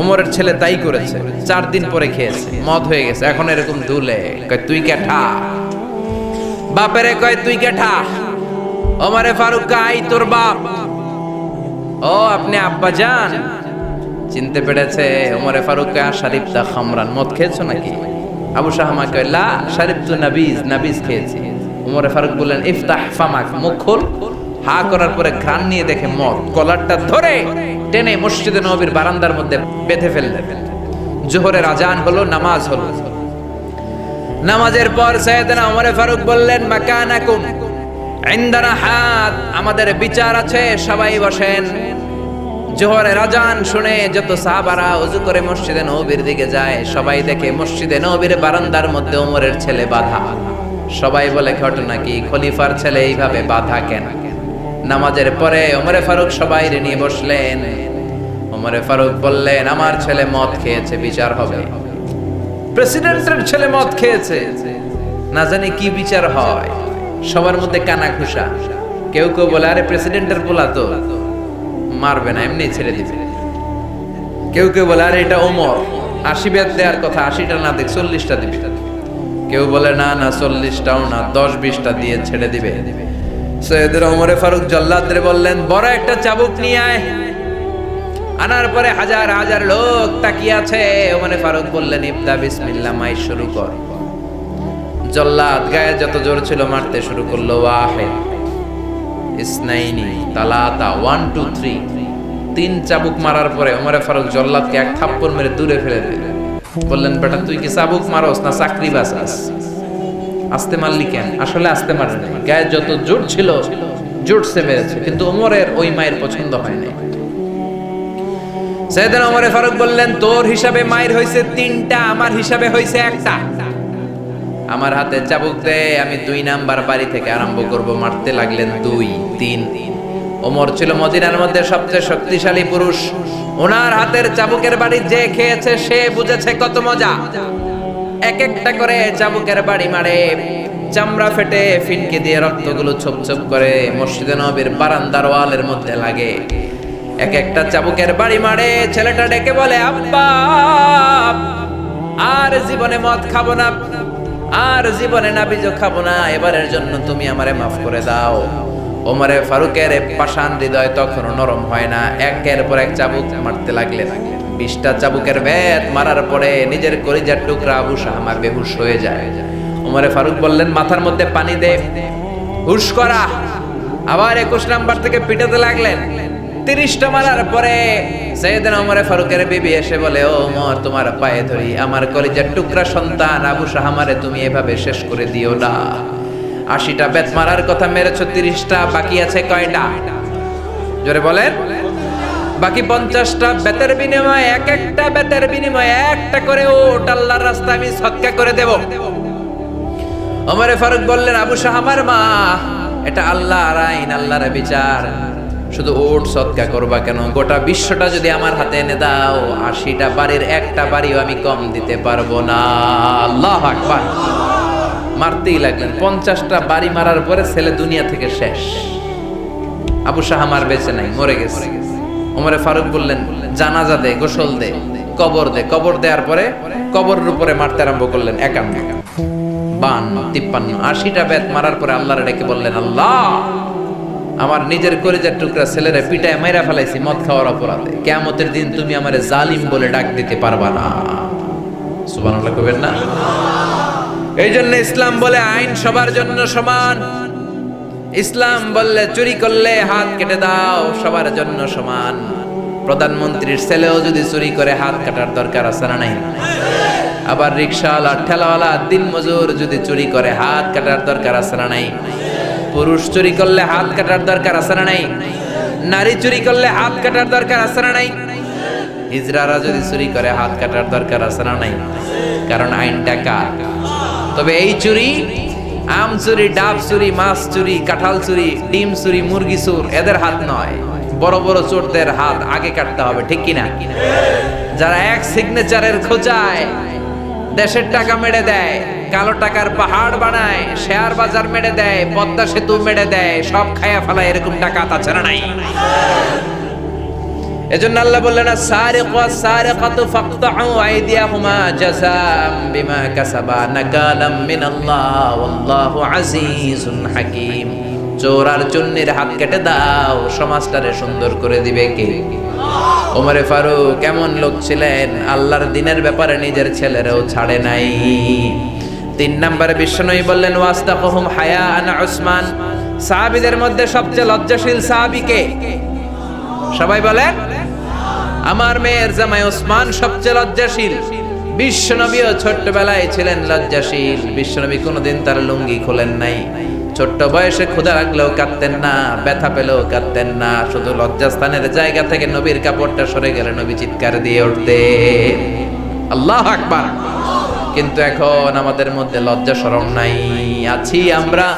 ওমরের ছেলে তাই করেছে, 4 দিন পরে খেয়েছে, মদ হয়ে গেছে। এখন এরকম দুলে কয়, তুই কেঠা? বাপেরে কয়, তুই কেঠা? ওমরে ফারুক কয়, তোর বাপ। ও, আপনি আব্বা জান? চিনতে পেরেছে। ওমরে ফারুক কয়, শারিবতা খামরান, মদ খেয়েছো নাকি? আবু শাহমা কয়, লা শারিবতু নাবিজ, নাবিজ খেয়েছি। ওমরে ফারুক বললেন, ইফতাহ ফামাক, মুখ খোল। হা করার পরে ঘ্রাণ নিয়ে দেখে মদ, কলারটা ধরে টেনে মসজিদে নববীর বারান্দার মধ্যে বেঁধে ফেললেন। জোহরের আজান হলো, নামাজ হলো। নামাজের পর সাইয়েদনা ওমরে ফারুক বললেন, মাকানাকুম ইনদানা হাত, আমাদের বিচার আছে, সবাই বসেন। জোহরের আজান শুনে যত সাহাবারা ওযু করে মসজিদে নববীর দিকে যায়, সবাই দেখে মসজিদে নববীর বারান্দার মধ্যে ওমরের ছেলে বাধা। সবাই বলে, ঘটনা কি? খলিফার ছেলে এইভাবে বাধা কেন? নামাজের পরে ওমরে ফারুক সবাই নিয়ে বসলেন। ওমরে ফারুক বললেন, আমার ছেলে মদ খেয়েছে, বিচার হবে। প্রেসিডেন্টের ছেলে মদ খেয়েছে, না জানি কি বিচার হয়। সবার মধ্যে কানা ঘুষা। কেউ কেউ বলে, আরে প্রেসিডেন্টের পোলা তো, মারবে না, এমনি ছেড়ে দিবে। কেউ কেউ বলে, আরে এটা ওমর, 80 বেত দেওয়ার কথা, 80টা না দেখ 40টা দিবে। কেউ বলে, না না 40টাও না, 10-20টা দিয়ে ছেড়ে দিবে। সৈয়দনা ওমরে ফারুক জল্লাদরে বললেন, বড় একটা চাবুক নিয়ে আয়। আনার পরে হাজার হাজার লোক তাকিয়ে আছে। ওমরে ফারুক বললেন, ইবদা বিসমিল্লাহ, মাই শুরু কর। জল্লাদ গায়ে যত জোর ছিল মারতে শুরু করলো। ওয়াহিদ, ইসনাইনি, তালাতা, 1 2 3, 3 চাবুক মারার পরে ওমরে ফারুক জল্লাদকে এক থাপ্পড় মেরে দূরে ফেলে দিলেন। বললেন, বেটা তুই কি চাবুক মারস না চাকরি বাঁচাস? আস্তে মারলি কেন? আসলে আস্তে মারে নাই, গায়ে যত জোর ছিল জোরসে মেরেছে, কিন্তু ওমরের ওই মায়ের পছন্দ হয় নাই। সাইয়েদনা ওমরে ফারুক বললেন, তোর হিসাবে মায়ের হইছে 3টা, আমার হিসাবে হইছে 1টা। আমার হাতে চাবুক দে, আমি 2 নাম্বার বাড়ি থেকে আরম্ভ করব। মারতে লাগলেন 2 3। ওমর ছিল মদিনার মধ্যে সবচেয়ে শক্তিশালী পুরুষ। ওনার হাতের চাবুকের বাড়ি যে খেয়েছে সে বুঝেছে কত মজা। এক একটা করে চাবুকের বাড়ি মারে, চামড়া ফেটে ফিনকে দিয়ে রক্তগুলো ছোপ ছোপ করে মসজিদে নববীর বারান্দার ওয়ালের মধ্যে লাগে। এক একটা চাবুকের বাড়ি মারে। ছেলেটা ডেকে বলে, আব্বা, আর জীবনে মদ খাবো না, আর জীবনে নাবিজও খাবো না, এবারের জন্য তুমি আমারে মাফ করে দাও। ওমরে ফারুকের পাষাণ হৃদয় তখনও নরম হয় না। একের পর এক চাবুক মারতে লাগলেন। 20টা চাবুকের বেত মারার পরে নিজের কলিজার টুকরা আবু শাহমা বেহুশ হয়ে যায়। ওমরে ফারুক বললেন, মাথার মধ্যে পানি দে, হুশ করা। আবার 21 নাম্বার থেকে পিটাতে লাগলেন। 30টা মারার পরে সাইয়েদনা ওমরে ফারুকের বিবি এসে বলে, ও ওমর, তোমার পায়ে ধরি, আমার কলিজার টুকরা সন্তান আবু শাহমারে তুমি এভাবে শেষ করে দিও না। 80টা বেত মারার কথা মেরেছো, 30টা বাকি আছে কয়টা? জোরে বলেন। বাকি 50টা বেতের বিনিময়ে, এক একটা বেতের বিনিময়ে একটা করে ওট আল্লাহর রাস্তায় আমি সদকা করে দেব। ওমরে ফারুক বললেন, আবু শাহমার মা, এটা আল্লাহর আইন, আল্লাহর বিচার, শুধু ওট সদকা করবা কেন? গোটা বিশ্বটা যদি আমার হাতে এনে দাও, 80টা বাড়ির একটা বাড়িও আমি কম দিতে পারবো না। আল্লাহু আকবার। মারতেই লাগলেন। 50টা বাড়ি মারার পরে ছেলে দুনিয়া থেকে শেষ। আবু শাহমার বেঁচে নাই, মরে গেছে। ওমরে ফারুক বললেন, জানাজা দে, গোসল দে, কবর দে। কবর দেওয়ার পরে কবরের উপরে মারতে আরম্ভ করলেন। 51, 52, 53, 80টা বেত মারার পরে আল্লাহর ডেকে বললেন, আল্লাহ, আমার নিজের কলিজার টুকরা ছেলেরে পিটায় মাইরা ফেলাইছি মদ খাওয়ার অপরাধে। কিয়ামতের দিন তুমি আমারে জালিম বলে ডাক দিতে পারবা না। সুবহানাল্লাহ কইবেন না? এই জন্য ইসলাম বলে আইন সবার জন্য সমান। ইসলাম বললে চুরি করলে হাত কেটে দাও, সবার জন্য সমান। প্রধানমন্ত্রীর ছেলেও যদি চুরি করে হাত কাটার দরকার আছে না নাই? আবার রিকশাওয়ালা, ঠেলাওয়ালা, দিনমজুর যদি চুরি করে হাত কাটার দরকার আছে না নাই? পুরুষ চুরি করলে হাত কাটার দরকার আছে না নাই? নারী চুরি করলে হাত কাটার দরকার আছে না নাই? হিজড়ারা যদি চুরি করে হাত কাটার দরকার আছে না নাই? কারণ আইনটা কার? তবে এই চুরি, আম চুরি, ডাব চুরি, মাছ চুরি, কাঁঠাল চুরি, ডিম চুরি, মুরগি চুর, এদের হাত নয়। বড় বড় চোরদের হাত আগে কাটতে হবে, ঠিক কিনা? যারা এক সিগনেচারের খোঁজায় দেশের টাকা মেরে দেয়, কালো টাকার পাহাড় বানায়, শেয়ার বাজার মেরে দেয়, পদ্মা সেতু মেরে দেয়, সব খায়া ফেলায়, এরকম টাকা আছে না নাই? এজন্য আল্লাহ বললেন, সারিকু ওয়াস-সারিকাতু ফাকতাউ আইদিয়াহুমা জাযাম বিমা কাসাবা নাকালাম মিনাল্লাহ ওয়াল্লাহু আজিজুন হাকীম। চোর আর চুন্নির হাত কেটে দাও, সমাজটারে সুন্দর করে দিবে কে? ওমরে ফারুক এমন লোক ছিলেন, আল্লাহর দ্বীনের ব্যাপারে নিজের ছেলেরাও ছাড়ে নাই। 3 নম্বরে বিশ্বনবী বললেন, ওয়াসতাকুহুম হায়াআন উসমান। সাহাবীদের মধ্যে সবচেয়ে লজ্জাশীল সাহাবী কে? সবাই বলেন। আমার মেয়ের জামাই ওসমান সবচেয়ে লজ্জাশীল। বিশ্বনবীও ছোট্টবেলায় ছিলেন লজ্জাশীল। বিশ্বনবী কোনোদিন তার লুঙ্গি খোলেন নাই। ছোট্ট বয়সে ক্ষুধা লাগলেও কাঁদতেন না, ব্যথা পেলেও কাঁদতেন না। শুধু লজ্জাস্থানের জায়গা থেকে নবীর কাপড়টা সরে গেলে নবী চিৎকার দিয়ে উঠতেন, আল্লাহু আকবার। কিন্তু এখন আমাদের মধ্যে লজ্জা শরম নাই। আছি আমরা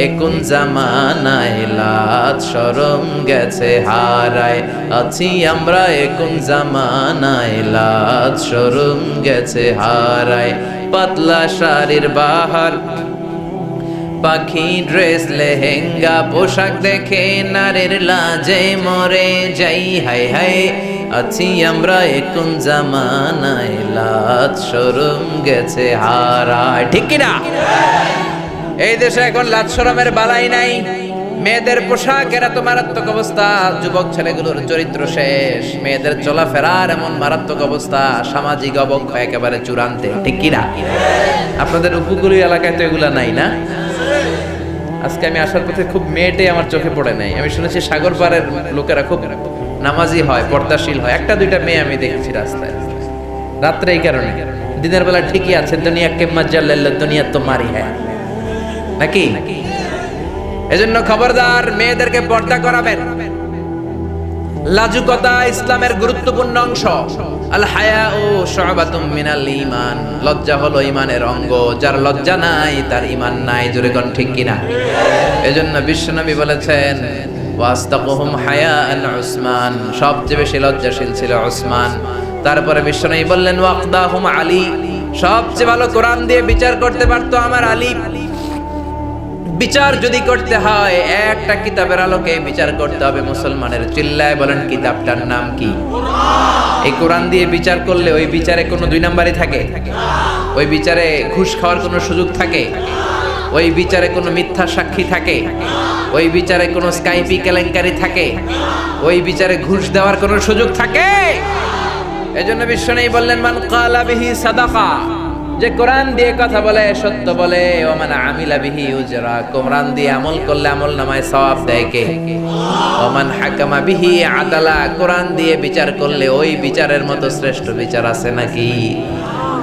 এখন জামানায়, লাজ শরম গেছে হারায়। আছি আমরা এখন জামানায়, লাজ শরম গেছে হারায়। পাতলা শাড়ির বাহার, পাখি ড্রেস, লেহেঙ্গা পোশাক দেখে নারীর লাজে মরে যাই। হাই হাই, আছি আমরা এখন জামানায়, লাজ শরম গেছে হারায়। ঠিক কিনা? এই দেশে এখন লাজ শরমের বালাই নাই। মেয়েদের পোশাকের এত মারাত্মক অবস্থা, যুবক ছেলেগুলোর চরিত্র শেষ, মেয়েদের চলাফেরার এমন মারাত্মক অবস্থা, সামাজিক অবক্ষয় একেবারে চূড়ান্তে। ঠিক কিনা? আপনাদের উপকূলীয় এলাকায় তো এগুলা নাই না? আজকে আমি আসার পথে খুব মেয়েটে আমার চোখে পড়ে নাই। আমি শুনেছি সাগর পাড়ের লোকেরা খুব নামাজি হয়, পর্দাশীল হয়। 1-2টা মেয়ে আমি দেখেছি রাস্তায় রাত্রে। এই কারণে দিনের বেলা ঠিকই আছে, দুনিয়া কে মজ্জা লাল্লা, দুনিয়া তো মারি হ্যায় নাকি? এজন্য খবরদার, মেয়েদেরকে পর্দা করাবেন। লাজুকতা ইসলামের গুরুত্বপূর্ণ অংশ। আল হায়াউ শু'বাতুম মিনাল ঈমান। লজ্জা হলো ঈমানের অঙ্গ। যার লজ্জা নাই তার ঈমান নাই। জোরে কোন ঠিক কিনা? এজন্য বিশ্বনবী বলেছেন, ওয়াস্তাকুহুম হায়াআন উসমান। সবচেয়ে বেশি লজ্জাশীল ছিল উসমান। তারপরে বিশ্বনবী বললেন, ওয়াকদাহুম আলী। সবচেয়ে ভালো কোরআন দিয়ে বিচার করতে পারতো আমার আলী। বিচার যদি করতে হয় একটা কিতাবের আলোকে বিচার করতে হবে মুসলমানের। চিল্লায় বলেন, কিতাবটার নাম কি? এই কোরআন দিয়ে বিচার করলে ওই বিচারে কোনো 2 নাম্বারই থাকে? ওই বিচারে ঘুষ খাওয়ার কোনো সুযোগ থাকে? ওই বিচারে কোনো মিথ্যা সাক্ষী থাকে? ওই বিচারে কোনো স্কাইপি কেলেঙ্কারি থাকে? ওই বিচারে ঘুষ দেওয়ার কোনো সুযোগ থাকে? এজন্য বিশ্বনবী বললেন মান ক্বালা বিহি সাদাকা, যে কোরআন দিয়ে কথা বলে সত্য বলে, ও মান আমিলা বিহি উজরা, কোরআন দিয়ে আমল করলে আমল নামায় সওয়াব দেয় কে? ও মান হাকামা বিহি আদালা, কোরআন দিয়ে বিচার করলে ওই বিচারের মতো শ্রেষ্ঠ বিচার আছে নাকি?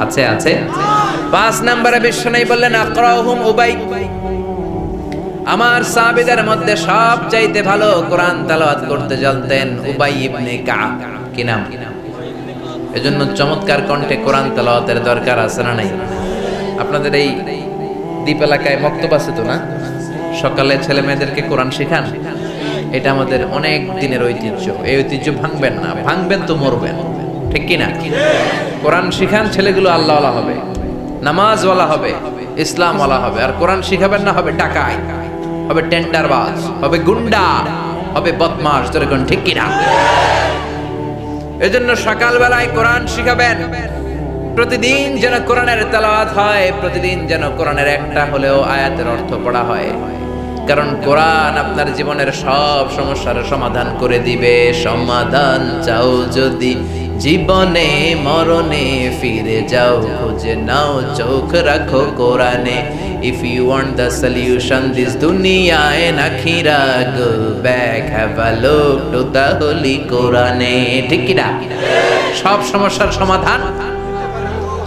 আছে, আছে। 5 নম্বরে বিশ্বনবী বললেন আকরাহুম উবাই, আমার সাহাবীদের মধ্যে সবচাইতে ভালো কোরআন তেলাওয়াত করতে জানতেন উবাই ইবনে কাব। কি নাম? এজন্য চমৎকার কণ্ঠে কোরআন তেলাওয়াতের দরকার আছে না নাই? আপনাদের এই দ্বীপ এলাকায় মক্তব আছে তো না? সকালে ছেলে মেয়েদেরকে কোরআন শেখান। এটা আমাদের অনেক দিনের ঐতিহ্য। এই ঐতিহ্য ভাঙবেন না, ভাঙবেন তো মরবেন, ঠিক কি না? কোরআন শিখান, ছেলেগুলো আল্লাহওয়ালা হবে, নামাজওয়ালা হবে, ইসলামওয়ালা হবে। আর কোরআন শিখাবেন না, হবে ডাকাই, হবে টেন্ডারবাজ, হবে গুন্ডা, হবে বদমাশ। তোর কোন ঠিক কি না? এজন্য সকালবেলায় কোরআন শিখাবেন, প্রতিদিন যেন কোরআনের তেলাওয়াত হয়, প্রতিদিন যেন কোরআনের একটা হলেও আয়াতের অর্থ পড়া হয়। কারণ কোরআন আপনার জীবনের সব সমস্যার সমাধান করে দিবে। সমাধান চাও যদি জীবনে মরণে, ফিরে যাও খুঁজে নাও, চোখ রাখো কোরআনে। If you want the solution this দুনিয়া and আখিরা, go back, have a look to the holy কোরআনে। ঠিক কি না? সব সমস্যার সমাধান,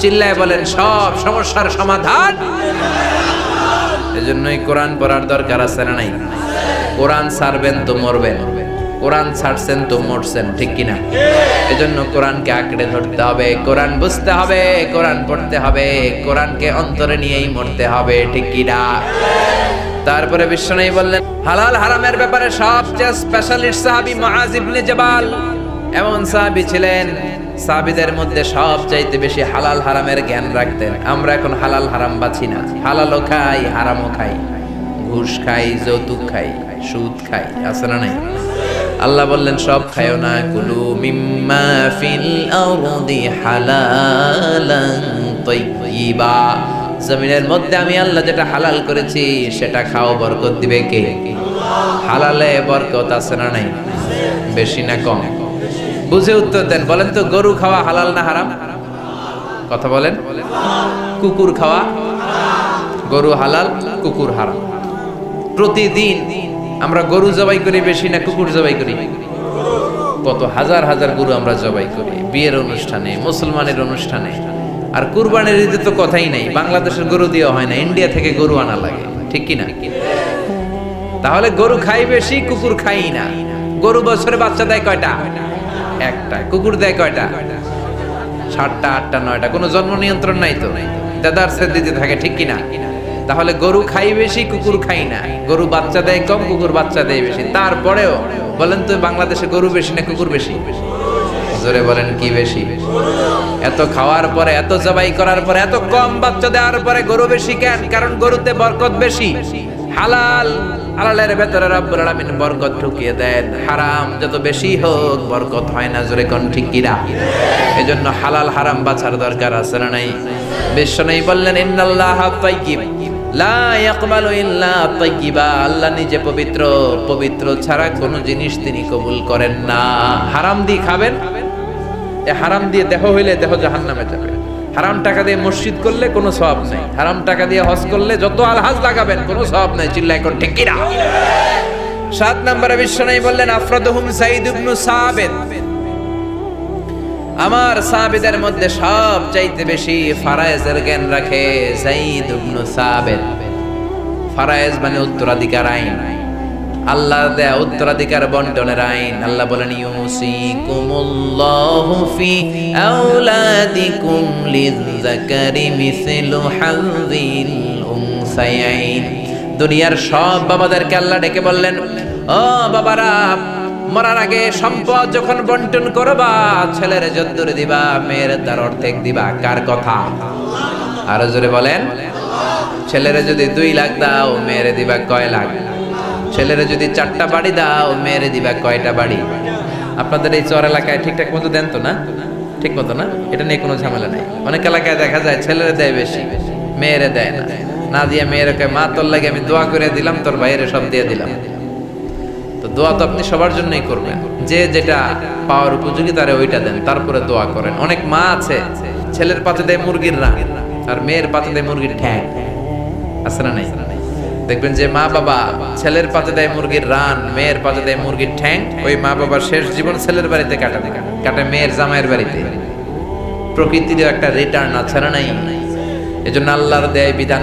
চিল্লায় বলেন সব সমস্যার সমাধান। এজন্যই কোরআন পড়ার দরকার আছে না নাই? কোরআন ছাড়বেন তো মরবেন, কোরআন ছাড়ছেন তো মরছেন, ঠিক কিনা? এজন্য কোরআনকে আঁকড়ে ধরতে হবে, কোরআন বুঝতে হবে, কোরআন পড়তে হবে, কোরআনকে অন্তরে নিয়েই মরতে হবে, ঠিক কিনা? তারপরে বিশ্বনবী বললেন হালাল হারামের ব্যাপারে সবচেয়ে স্পেশালিস্ট সাহাবী মুআজ ইবনে জাবাল। এমন সাহাবী ছিলেন, সাহাবীদের মধ্যে সবচাইতে বেশি হালাল হারামের জ্ঞান রাখতেন। আমরা এখন হালাল হারাম বাছি না, হালালও খাই হারামও খাই, ঘুষ খাই, যৌতুক খাই, সুদ খাই, আছে না নাই? আল্লাহ বললেন সব খায়ও না, কুলু মিম্মা ফিল আরদি হালালান তাইয়্যিবা, জমিনের মধ্যে আমি আল্লাহ যেটা হালাল করেছি সেটা খাও, বরকত দিবে কে? হালালে বরকত আছে না নাই? বেশি না কম? বুঝে উত্তর দেন। বলেন তো গরু খাওয়া হালাল না হারাম? কথা বলেন। কুকুর খাওয়া? গরু হালাল, কুকুর হারাম। প্রতিদিন আমরা গরু জবাই করি বেশি না কুকুর জবাই করি? কত হাজার হাজার গরু আমরা জবাই করি বিয়ের অনুষ্ঠানে, মুসলমানের অনুষ্ঠানে। আর কুরবানির ঈদে তো কথাই নাই, বাংলাদেশের গরু দিয়ে হয় না, ইন্ডিয়া থেকে গরু আনা লাগে, ঠিক কি না? তাহলে গরু খাই বেশি, কুকুর খাই না। গরু বছরে বাচ্চা দেয় কয়টা? একটা। কুকুর দেয় কয়টা? 7টা, 8টা, 9টা। কোনো জন্ম নিয়ন্ত্রণ নাই তো, দাদার সে দিতে থাকে, ঠিক কিনা? তাহলে গরু খাই বেশি, কুকুর খাই না। গরু বাচ্চা দেয় কম, কুকুর বাচ্চা দেয় বেশি। তারপরেও বলেন তো বাংলাদেশে গরু বেশি না কুকুর বেশি? জোরে বলেন কি বেশি? এত খাওয়ার পরে, এত জবাই করার পরে, এত কম বাচ্চা দেওয়ার পরে গরু বেশি কেন? কারণ গরুতে বরকত বেশি। হালাল, হালালের ভেতরে রব্বুল আলামিন বরকত ঢুকিয়ে দেন। হারাম যত বেশি হোক বরকত হয় না, জোরে কোন ঠিক কিনা? এজন্য হালাল হারাম বাছার দরকার আছে না নাই? বিশ্বনবী বললেন ইন্নাল্লাহা তাইয়্যিব লা ইয়াকবালু ইল্লা তাইয়্যিবা, আল্লাহ নিজে পবিত্র, পবিত্র ছাড়া কোনো জিনিস তিনি কবুল করেন না। হারাম দিয়ে খাবেন, এ হারাম দিয়ে দেহ হইলে দেহ জাহান্নামে যাবে। হারাম টাকা দিয়ে মসজিদ করলে কোনো সওয়াব নাই, হারাম টাকা দিয়ে হজ করলে যত আলহাজ লাগাবেন কোনো সওয়াব নাই, চিল্লায় কোন ঠিক কিনা? 7 নম্বরে বিশ্বনবী বললেন আফরাদুহুম যায়েদ ইবনে সাবিত, আমার সাহাবীদের মধ্যে সব চাইতে বেশি ফারায়েজের জ্ঞান রাখে যায়েদ ইবনে সাবিত। ফারায়েজ মানে উত্তরাধিকার আইন, আল্লাহ দেয়া উত্তরাধিকার বন্টনের আইন। আল্লাহ বলেন ইউসিকুমুল্লাহু ফি আওলাদিকুম লিযযাকারি মিসলু হাযযিল উনসায়াইন। দুনিয়ার সব বাবাদেরকে আল্লাহ ডেকে বললেন, ও বাবারা, মরার আগে সম্পদ যখন বন্টন করবা, ছেলের যদ্দুর দিবা, মেয়ের তার অর্ধেক দিবা। কার কথা? আরো জোরে বলেন। ছেলের যদি 2 লাখ দাও, মেয়েরে দিবা কয় লাখ? ছেলেরে যদি 4টা বাড়ি দাও, মেয়েরে দিবা কয়টা বাড়ি? আপনাদের এই চর এলাকায় ঠিকঠাক মতো দেন তো না? ঠিক মতো না? এটা নিয়ে কোনো ঝামেলা নাই। অনেক এলাকায় দেখা যায় ছেলেরে দেয় বেশি, মেয়েরে দেয় না। না দিয়ে মেয়েরে কয়, মা তোর লাগে আমি দোয়া করে দিলাম, তোর বাইরে সব দিয়ে দিলাম। তো তো দোয়া তো আপনি সবার জন্যই করবেন, যে যেটা পাওয়ার উপযোগী তারে ওইটা দেন, তারপরে দোয়া করেন। অনেক মা আছে ছেলের পাতে দেয় মুরগির রান আর মেয়ের পাতে দেয় মুরগির ঠ্যাং, আছে না নাই? দেখবেন যে মা বাবা ছেলের পাতে দেয় মুরগির রান, মেয়ের পাতে দেয় মুরগির ঠ্যাং, ওই মা বাবার শেষ জীবন ছেলের বাড়িতে কাটে মেয়ের জামাইয়ের বাড়িতে। প্রকৃতিরও একটা রিটার্ন আছে না নাই? এজন্য আল্লাহর দেয় বিধান